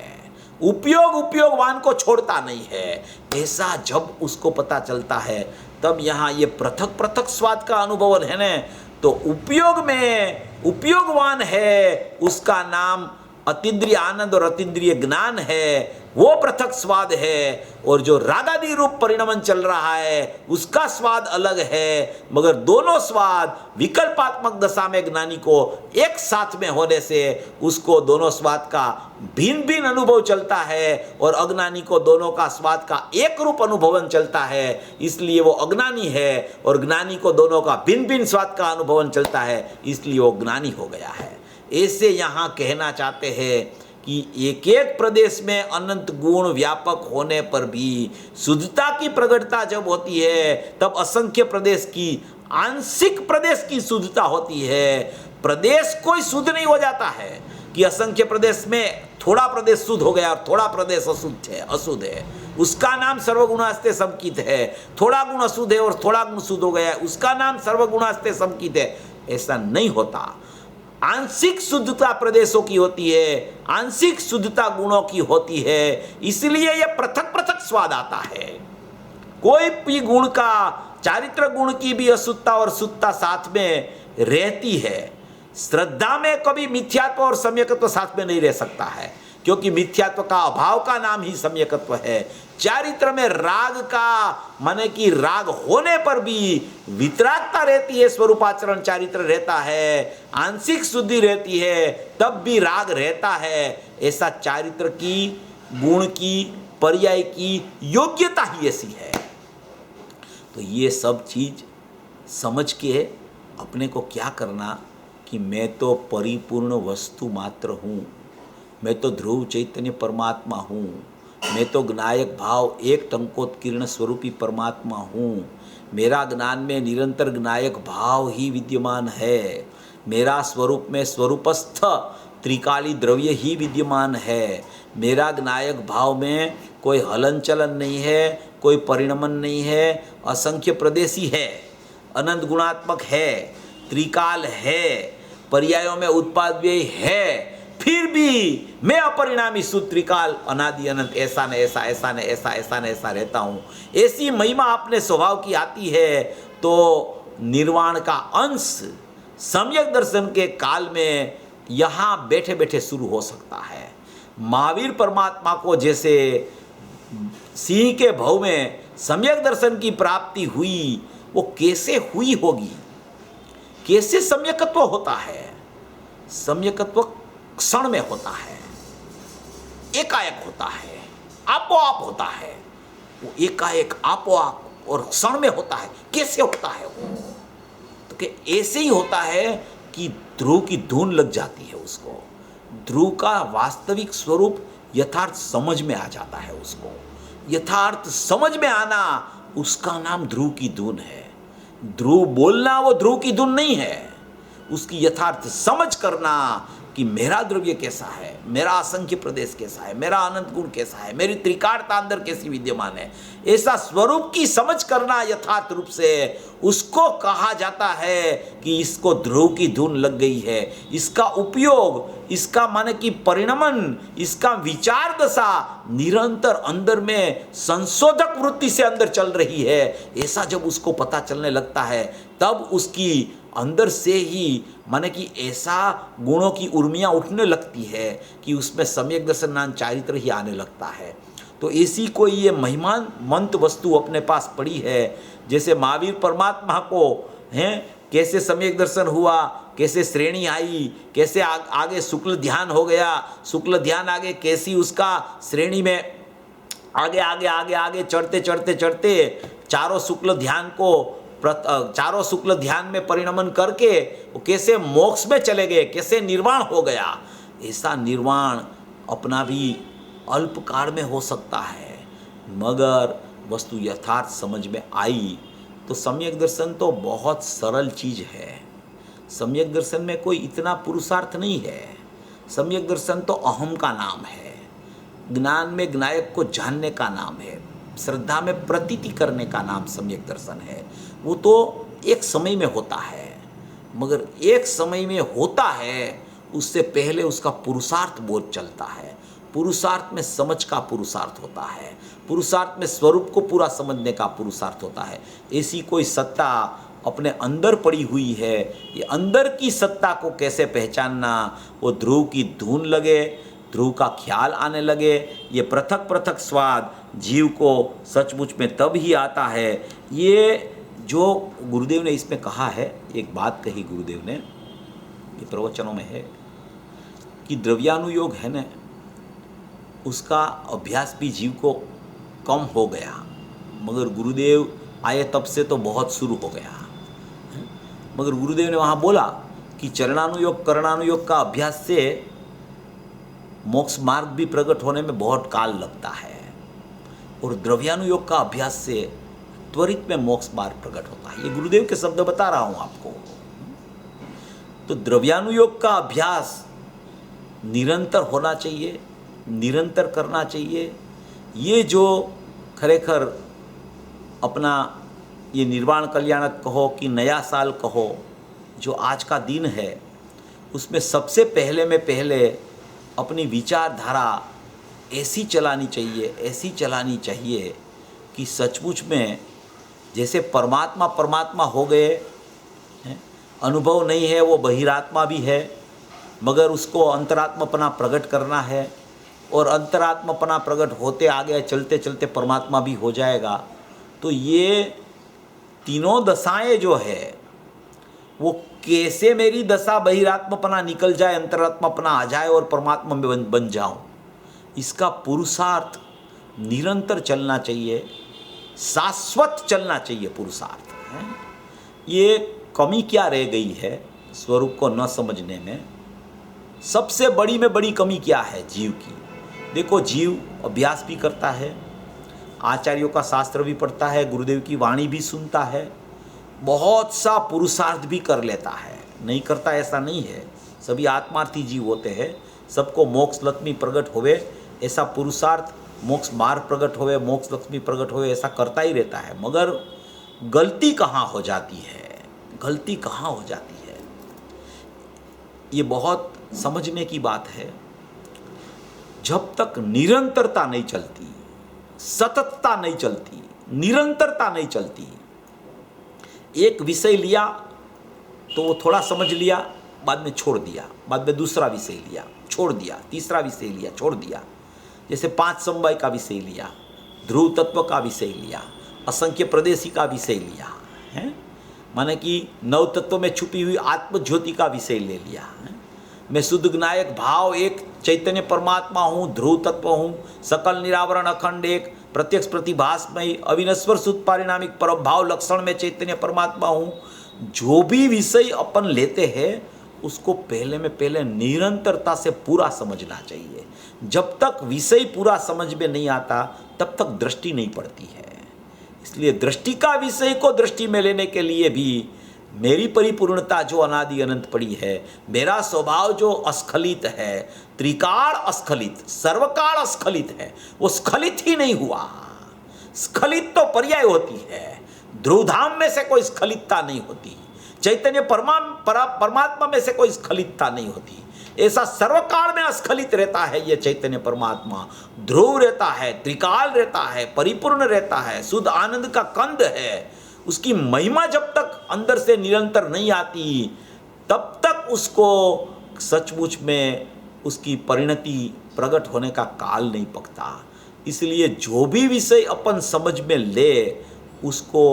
[SPEAKER 1] उपयोग उपयोगवान को छोड़ता नहीं है। ऐसा जब उसको पता चलता है तब यहाँ ये पृथक पृथक स्वाद का अनुभव है न, तो उपयोग में उपयोगवान है, उसका नाम अतीन्द्रिय आनंद और अतीन्द्रिय ज्ञान है, वो पृथक स्वाद है। और जो रागादि रूप परिणमन चल रहा है उसका स्वाद अलग है, मगर दोनों स्वाद विकल्पात्मक दशा में ज्ञानी को एक साथ में होने से उसको दोनों स्वाद का भिन्न भिन्न अनुभव चलता है, और अज्ञानी को दोनों का स्वाद का एक रूप अनुभवन चलता है। इसलिए वो अज्ञानी है, और ज्ञानी को दोनों का भिन्न भिन्न स्वाद का अनुभवन चलता है, इसलिए वो ज्ञानी हो गया है। ऐसे यहाँ कहना चाहते हैं कि एक एक प्रदेश में अनंत गुण व्यापक होने पर भी शुद्धता की प्रकटता जब होती है तब असंख्य प्रदेश की आंशिक प्रदेश की शुद्धता होती है। प्रदेश कोई शुद्ध नहीं हो जाता है कि असंख्य प्रदेश में थोड़ा प्रदेश शुद्ध हो गया और थोड़ा प्रदेश अशुद्ध है, उसका नाम सर्वगुणास्ते समकित है। थोड़ा गुण अशुद्ध है और थोड़ा गुण शुद्ध हो गया, उसका नाम सर्वगुणास्ते समकित है। ऐसा नहीं होता। आंशिक शुद्धता प्रदेशों की होती है, आंशिक शुद्धता गुणों की होती है, इसलिए यह पृथक पृथक स्वाद आता है। कोई भी गुण का, चारित्र गुण की भी अशुद्धता और शुद्धता साथ में रहती है। श्रद्धा में कभी मिथ्यात्व और सम्यकत्व साथ में नहीं रह सकता है, क्योंकि मिथ्यात्व का अभाव का नाम ही सम्यकत्व है। चारित्र में राग का माने कि राग होने पर भी वितरागता रहती है, स्वरूपाचरण चारित्र रहता है, आंशिक शुद्धि रहती है, तब भी राग रहता है। ऐसा चारित्र की, गुण की, पर्याय की योग्यता ही ऐसी है। तो ये सब चीज समझ के अपने को क्या करना कि मैं तो परिपूर्ण वस्तु मात्र हूँ, मैं तो ध्रुव चैतन्य परमात्मा हूँ, मैं तो ज्ञायक भाव एक टंकोत्कीर्ण स्वरूपी परमात्मा हूँ, मेरा ज्ञान में निरंतर ज्ञायक भाव ही विद्यमान है, मेरा स्वरूप में स्वरूपस्थ त्रिकाली द्रव्य ही विद्यमान है, मेरा ज्ञायक भाव में कोई हलन चलन नहीं है, कोई परिणमन नहीं है, असंख्य प्रदेशी है, अनंत गुणात्मक है, त्रिकाल है, पर्यायों में उत्पाद व्यय है, फिर भी मैं अपरिणामी शुद्ध त्रिकाल अनादि अनंत ऐसा न ऐसा, ऐसा न ऐसा, ऐसा न ऐसा रहता हूँ। ऐसी महिमा अपने स्वभाव की आती है तो निर्वाण का अंश सम्यक दर्शन के काल में यहाँ बैठे बैठे शुरू हो सकता है। महावीर परमात्मा को जैसे सिंह के भव में सम्यक दर्शन की प्राप्ति हुई, वो कैसे हुई होगी, कैसे सम्यकत्व होता है? सम्यकत्व क्षण में होता है, एकाएक होता है, आपो आप होता है। वो एकाएक आपो आप और क्षण में होता है। कैसे होता है वो? तो कि ऐसे ही होता है कि ध्रुव की धुन लग जाती है उसको, ध्रुव का वास्तविक स्वरूप यथार्थ समझ में आ जाता है उसको। यथार्थ समझ में आना उसका नाम ध्रुव की धुन है। ध्रुव बोलना वो ध्रुव की धुन नहीं है, उसकी यथार्थ समझ करना कि मेरा द्रव्य कैसा है, मेरा असंख्य प्रदेश कैसा है, मेरा अनंत गुण कैसा है, मेरी त्रिकालता अंदर कैसी विद्यमान है, ऐसा स्वरूप की समझ करना यथार्थ रूप से, उसको कहा जाता है कि इसको ध्रुव की धुन लग गई है। इसका उपयोग, इसका माने कि परिणमन, इसका विचार दशा निरंतर अंदर में संशोधक वृत्ति से अंदर चल रही है। ऐसा जब उसको पता चलने लगता है तब उसकी अंदर से ही माने कि ऐसा गुणों की उर्मियाँ उठने लगती है कि उसमें सम्यक दर्शन नाम चारित्र ही आने लगता है। तो ऐसी कोई ये महिमान्वित वस्तु अपने पास पड़ी है। जैसे महावीर परमात्मा को हैं कैसे सम्यक दर्शन हुआ, कैसे श्रेणी आई, कैसे आगे शुक्ल ध्यान हो गया, शुक्ल ध्यान आगे कैसी उसका श्रेणी में आगे आगे आगे आगे चढ़ते चढ़ते चढ़ते चारों शुक्ल ध्यान में परिणमन करके वो कैसे मोक्ष में चले गए, कैसे निर्वाण हो गया। ऐसा निर्वाण अपना भी अल्प काल में हो सकता है, मगर वस्तु यथार्थ समझ में आई तो सम्यक दर्शन तो बहुत सरल चीज़ है। सम्यक दर्शन में कोई इतना पुरुषार्थ नहीं है। सम्यक दर्शन तो अहम का नाम है, ज्ञान में ज्ञायक को जानने का नाम है, श्रद्धा में प्रतीति करने का नाम सम्यक दर्शन है। वो तो एक समय में होता है, मगर एक समय में होता है उससे पहले उसका पुरुषार्थ बोध चलता है। पुरुषार्थ में समझ का पुरुषार्थ होता है, पुरुषार्थ में स्वरूप को पूरा समझने का पुरुषार्थ होता है। ऐसी कोई सत्ता अपने अंदर पड़ी हुई है, ये अंदर की सत्ता को कैसे पहचानना? वो ध्रुव की धुन लगे, ध्रुव का ख्याल आने लगे, ये पृथक पृथक स्वाद जीव को सचमुच में तब ही आता है। ये जो गुरुदेव ने इसमें कहा है, एक बात कही गुरुदेव ने, ये प्रवचनों में है कि द्रव्यानुयोग है ना, उसका अभ्यास भी जीव को कम हो गया, मगर गुरुदेव आए तब से तो बहुत शुरू हो गया। मगर गुरुदेव ने वहाँ बोला कि चरणानुयोग करणानुयोग का अभ्यास से मोक्ष मार्ग भी प्रकट होने में बहुत काल लगता है, और द्रव्यानुयोग का अभ्यास से त्वरित में मोक्ष मार्ग प्रकट होता है। ये गुरुदेव के शब्द बता रहा हूँ आपको। तो द्रव्यानुयोग का अभ्यास निरंतर होना चाहिए, निरंतर करना चाहिए। ये जो खरेखर अपना ये निर्वाण कल्याणक कहो कि नया साल कहो, जो आज का दिन है, उसमें सबसे पहले अपनी विचारधारा ऐसी चलानी चाहिए कि सचमुच में जैसे परमात्मा हो गए, अनुभव नहीं है वो बहिरात्मा भी है, मगर उसको अंतरात्मा अपना प्रकट करना है। और अंतरात्मपना प्रकट होते आगे चलते चलते परमात्मा भी हो जाएगा। तो ये तीनों दशाएं जो है वो कैसे मेरी दशा बहिरात्मपना निकल जाए, अंतरात्मपना आ जाए और परमात्मा में बन जाऊं, इसका पुरुषार्थ निरंतर चलना चाहिए, शाश्वत चलना चाहिए पुरुषार्थ है। ये कमी क्या रह गई है स्वरूप को न समझने में? सबसे बड़ी में बड़ी कमी क्या है जीव की? देखो, जीव अभ्यास भी करता है, आचार्यों का शास्त्र भी पढ़ता है, गुरुदेव की वाणी भी सुनता है, बहुत सा पुरुषार्थ भी कर लेता है, नहीं करता ऐसा नहीं है। सभी आत्मार्थी जीव होते हैं, सबको मोक्ष लक्ष्मी प्रकट होवे ऐसा पुरुषार्थ, मोक्ष मार्ग प्रकट होवे, मोक्ष लक्ष्मी प्रकट होवे ऐसा करता ही रहता है। मगर गलती कहाँ हो जाती है, गलती कहाँ हो जाती है, ये बहुत समझने की बात है। जब तक निरंतरता नहीं चलती, सततता नहीं चलती, निरंतरता नहीं चलती, एक विषय लिया तो वो थोड़ा समझ लिया, बाद में छोड़ दिया, बाद में दूसरा विषय लिया, छोड़ दिया, तीसरा विषय लिया, छोड़ दिया। जैसे 5 समवाय का विषय लिया, ध्रुव तत्व का विषय लिया, असंख्य प्रदेशी का विषय लिया है, माने कि 9 तत्व में छुपी हुई आत्म ज्योति का विषय ले लिया है। मैं शुद्ध ज्ञायक भाव एक चैतन्य परमात्मा हूँ, ध्रुव तत्व हूँ, सकल निरावरण अखंड एक प्रत्यक्ष प्रतिभासमय अविनश्वर शुद्ध पारिणामिक परम भाव लक्षण में चैतन्य परमात्मा हूँ। जो भी विषय अपन लेते हैं उसको पहले में पहले निरंतरता से पूरा समझना चाहिए। जब तक विषय पूरा समझ में नहीं आता तब तक दृष्टि नहीं पड़ती है। इसलिए दृष्टि का विषय को दृष्टि में लेने के लिए भी मेरी परिपूर्णता जो अनादि अनंत पड़ी है, मेरा स्वभाव जो अस्खलित है, त्रिकाल अस्खलित, सर्वकाल अस्खलित है, वो स्खलित ही नहीं हुआ। स्खलित तो पर्याय होती है, ध्रुवधाम में से कोई स्खलितता नहीं होती, चैतन्य परमात्मा में से कोई स्खलितता नहीं होती। ऐसा सर्वकाल में अस्खलित रहता है ये चैतन्य परमात्मा, ध्रुव रहता है, त्रिकाल रहता है, परिपूर्ण रहता है, शुद्ध आनंद का कंद है। उसकी महिमा जब तक अंदर से निरंतर नहीं आती तब तक उसको सचमुच में उसकी परिणति प्रकट होने का काल नहीं पकता। इसलिए जो भी विषय अपन समझ में ले उसको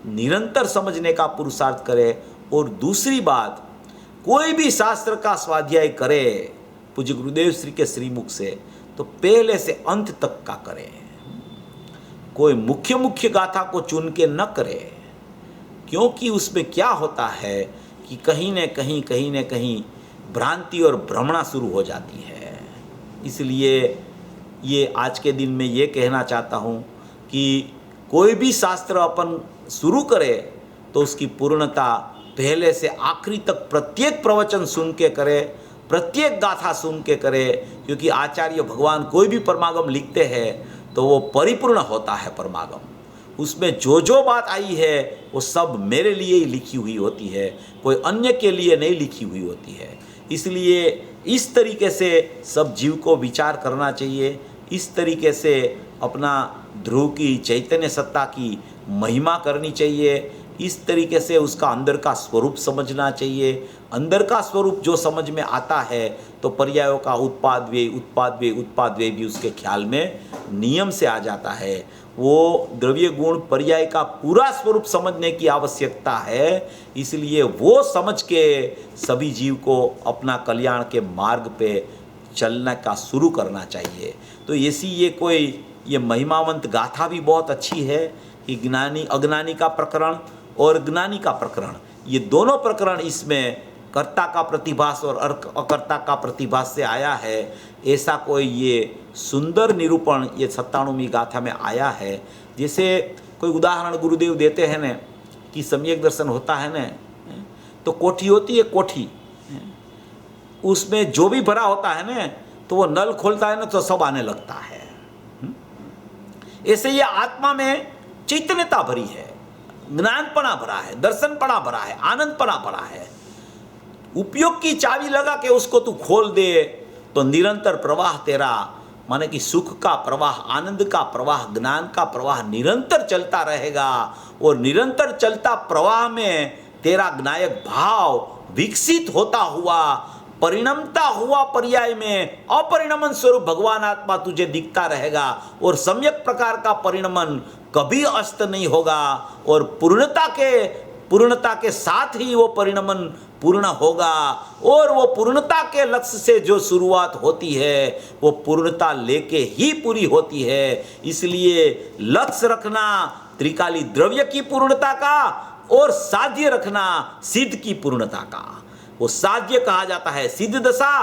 [SPEAKER 1] निरंतर समझने का पुरुषार्थ करे। और दूसरी बात, कोई भी शास्त्र का स्वाध्याय करे पूज्य गुरुदेव श्री के श्रीमुख से तो पहले से अंत तक का करे, कोई मुख्य मुख्य गाथा को चुन के न करे। क्योंकि उसमें क्या होता है कि कहीं न कहीं भ्रांति और भ्रमणा शुरू हो जाती है। इसलिए ये आज के दिन में ये कहना चाहता हूँ कि कोई भी शास्त्र अपन शुरू करे तो उसकी पूर्णता पहले से आखिरी तक प्रत्येक प्रवचन सुन के करे, प्रत्येक गाथा सुन के करे। क्योंकि आचार्य भगवान कोई भी परमागम लिखते हैं तो वो परिपूर्ण होता है परमागम। उसमें जो जो बात आई है वो सब मेरे लिए ही लिखी हुई होती है, कोई अन्य के लिए नहीं लिखी हुई होती है। इसलिए इस तरीके से सब जीव को विचार करना चाहिए, इस तरीके से अपना ध्रुव की चैतन्य सत्ता की महिमा करनी चाहिए, इस तरीके से उसका अंदर का स्वरूप समझना चाहिए। अंदर का स्वरूप जो समझ में आता है तो पर्यायों का उत्पाद व्यय भी उसके ख्याल में नियम से आ जाता है। वो द्रव्य गुण पर्याय का पूरा स्वरूप समझने की आवश्यकता है। इसलिए वो समझ के सभी जीव को अपना कल्याण के मार्ग पे चलने का शुरू करना चाहिए। तो ऐसी ये महिमावंत गाथा भी बहुत अच्छी है कि ज्ञानी अज्ञानी का प्रकरण और ज्ञानी का प्रकरण, ये दोनों प्रकरण इसमें कर्ता का प्रतिभास और अकर्ता का प्रतिभास से आया है। ऐसा कोई ये सुंदर निरूपण ये 97वीं गाथा में आया है। जैसे कोई उदाहरण गुरुदेव देते हैं न कि सम्यक दर्शन होता है न, तो कोठी होती है, कोठी उसमें जो भी भरा होता है न तो वो नल खोलता है न तो सब आने लगता है। ऐसे ये आत्मा में चैतन्यता भरी है, ज्ञानपना भरा है, दर्शनपना भरा है, आनंदपना भरा है। उपयोग की चाबी लगा के उसको तू खोल दे तो निरंतर प्रवाह तेरा, माने कि सुख का प्रवाह, आनंद का प्रवाह, ज्ञान का प्रवाह निरंतर चलता रहेगा। और निरंतर चलता प्रवाह में तेरा ज्ञायक भाव विकसित होता हुआ परिणमता हुआ पर्याय में अपरिणमन स्वरूप भगवान आत्मा तुझे दिखता रहेगा और सम्यक प्रकार का परिणमन कभी अस्त नहीं होगा और पूर्णता के साथ ही वो परिणमन पूर्ण होगा और वो पूर्णता के लक्ष्य से जो शुरुआत होती है वो पूर्णता लेके ही पूरी होती है। इसलिए लक्ष्य रखना त्रिकाली द्रव्य की पूर्णता का और साध्य रखना सिद्ध की पूर्णता का। वो साध्य कहा जाता है सिद्ध दशा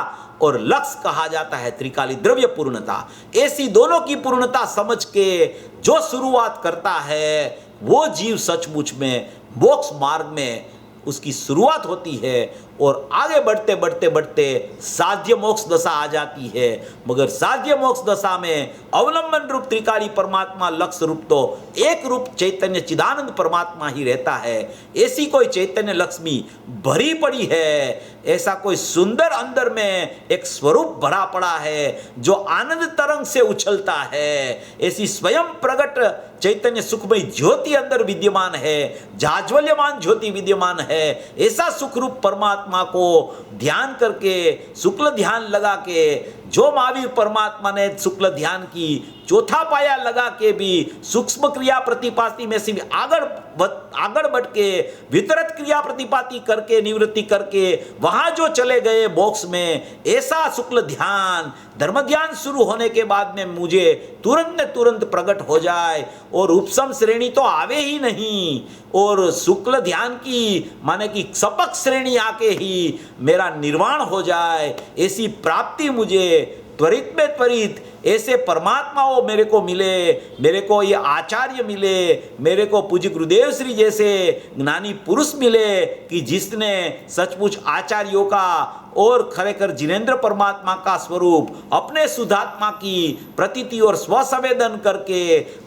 [SPEAKER 1] और लक्ष्य कहा जाता है त्रिकाली द्रव्य पूर्णता। ऐसी दोनों की पूर्णता समझ के जो शुरुआत करता है वो जीव सचमुच में मोक्ष मार्ग में उसकी शुरुआत होती है और आगे बढ़ते बढ़ते बढ़ते साध्य मोक्ष दशा आ जाती है। मगर साध्य मोक्ष दशा में अवलंबन रूप त्रिकाली परमात्मा लक्ष्य रूप तो एक रूप चैतन्य चिदानंद परमात्मा ही रहता है। ऐसी कोई चैतन्य लक्ष्मी भरी पड़ी है, ऐसा कोई सुंदर अंदर में एक स्वरूप भरा पड़ा है जो आनंद तरंग से उछलता है। ऐसी स्वयं प्रकट चैतन्य सुखमय ज्योति अंदर विद्यमान है, जाज्वल्यमान ज्योति विद्यमान है। ऐसा सुखरूप परमात्मा को ध्यान करके शुक्ल ध्यान लगा के जो महावीर परमात्मा ने शुक्ल ध्यान की चौथा पाया लगा के भी सूक्ष्म क्रिया प्रतिपाती में से भी आगड़ बढ़ के वितरत क्रिया प्रतिपाती करके निवृत्ति करके वहां जो चले गए मोक्ष में, ऐसा शुक्ल ध्यान धर्म ध्यान शुरू होने के बाद में मुझे तुरंत प्रकट हो जाए और उपसम श्रेणी तो आवे ही नहीं और शुक्ल ध्यान की माने कि सपक श्रेणी आके ही मेरा निर्वाण हो जाए। ऐसी प्राप्ति मुझे त्वरित में त्वरित ऐसे परमात्माओं मेरे को मिले, मेरे को ये आचार्य मिले, मेरे को पूज्य गुरुदेव श्री जैसे ज्ञानी पुरुष मिले कि जिसने सचमुच आचार्यों का और खरेखर जिनेंद्र परमात्मा का स्वरूप अपने शुद्धात्मा की प्रतीति और स्वसंवेदन करके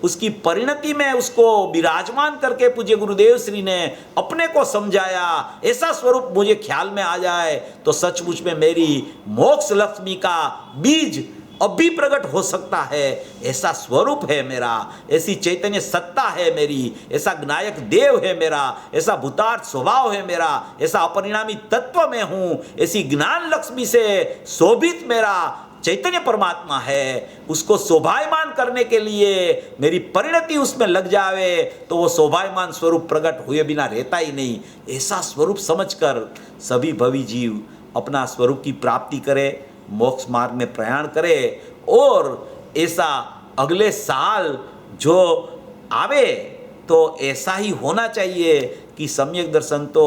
[SPEAKER 1] उसकी परिणति में उसको विराजमान करके पूज्य गुरुदेव श्री ने अपने को समझाया। ऐसा स्वरूप मुझे ख्याल में आ जाए तो सचमुच में मेरी मोक्ष लक्ष्मी का बीज अभी प्रकट हो सकता है। ऐसा स्वरूप है मेरा, ऐसी चैतन्य सत्ता है मेरी, ऐसा ज्ञायक देव है मेरा, ऐसा भूतार्थ स्वभाव है मेरा, ऐसा अपरिणामी तत्व में हूं, ऐसी ज्ञान लक्ष्मी से शोभित मेरा चैतन्य परमात्मा है। उसको शोभायमान करने के लिए मेरी परिणति उसमें लग जावे तो वो शोभायमान स्वरूप प्रकट हुए बिना रहता ही नहीं। ऐसा स्वरूप समझकर सभी भवी जीव अपना स्वरूप की प्राप्ति करे, मोक्ष मार्ग में प्रयाण करे और ऐसा अगले साल जो आवे तो ऐसा ही होना चाहिए कि सम्यक दर्शन तो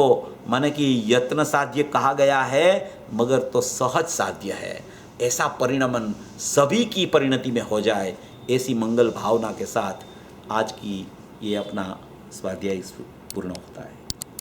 [SPEAKER 1] माने कि यत्न साध्य कहा गया है मगर तो सहज साध्य है। ऐसा परिणमन सभी की परिणति में हो जाए, ऐसी मंगल भावना के साथ आज की ये अपना स्वाध्याय पूर्ण होता है।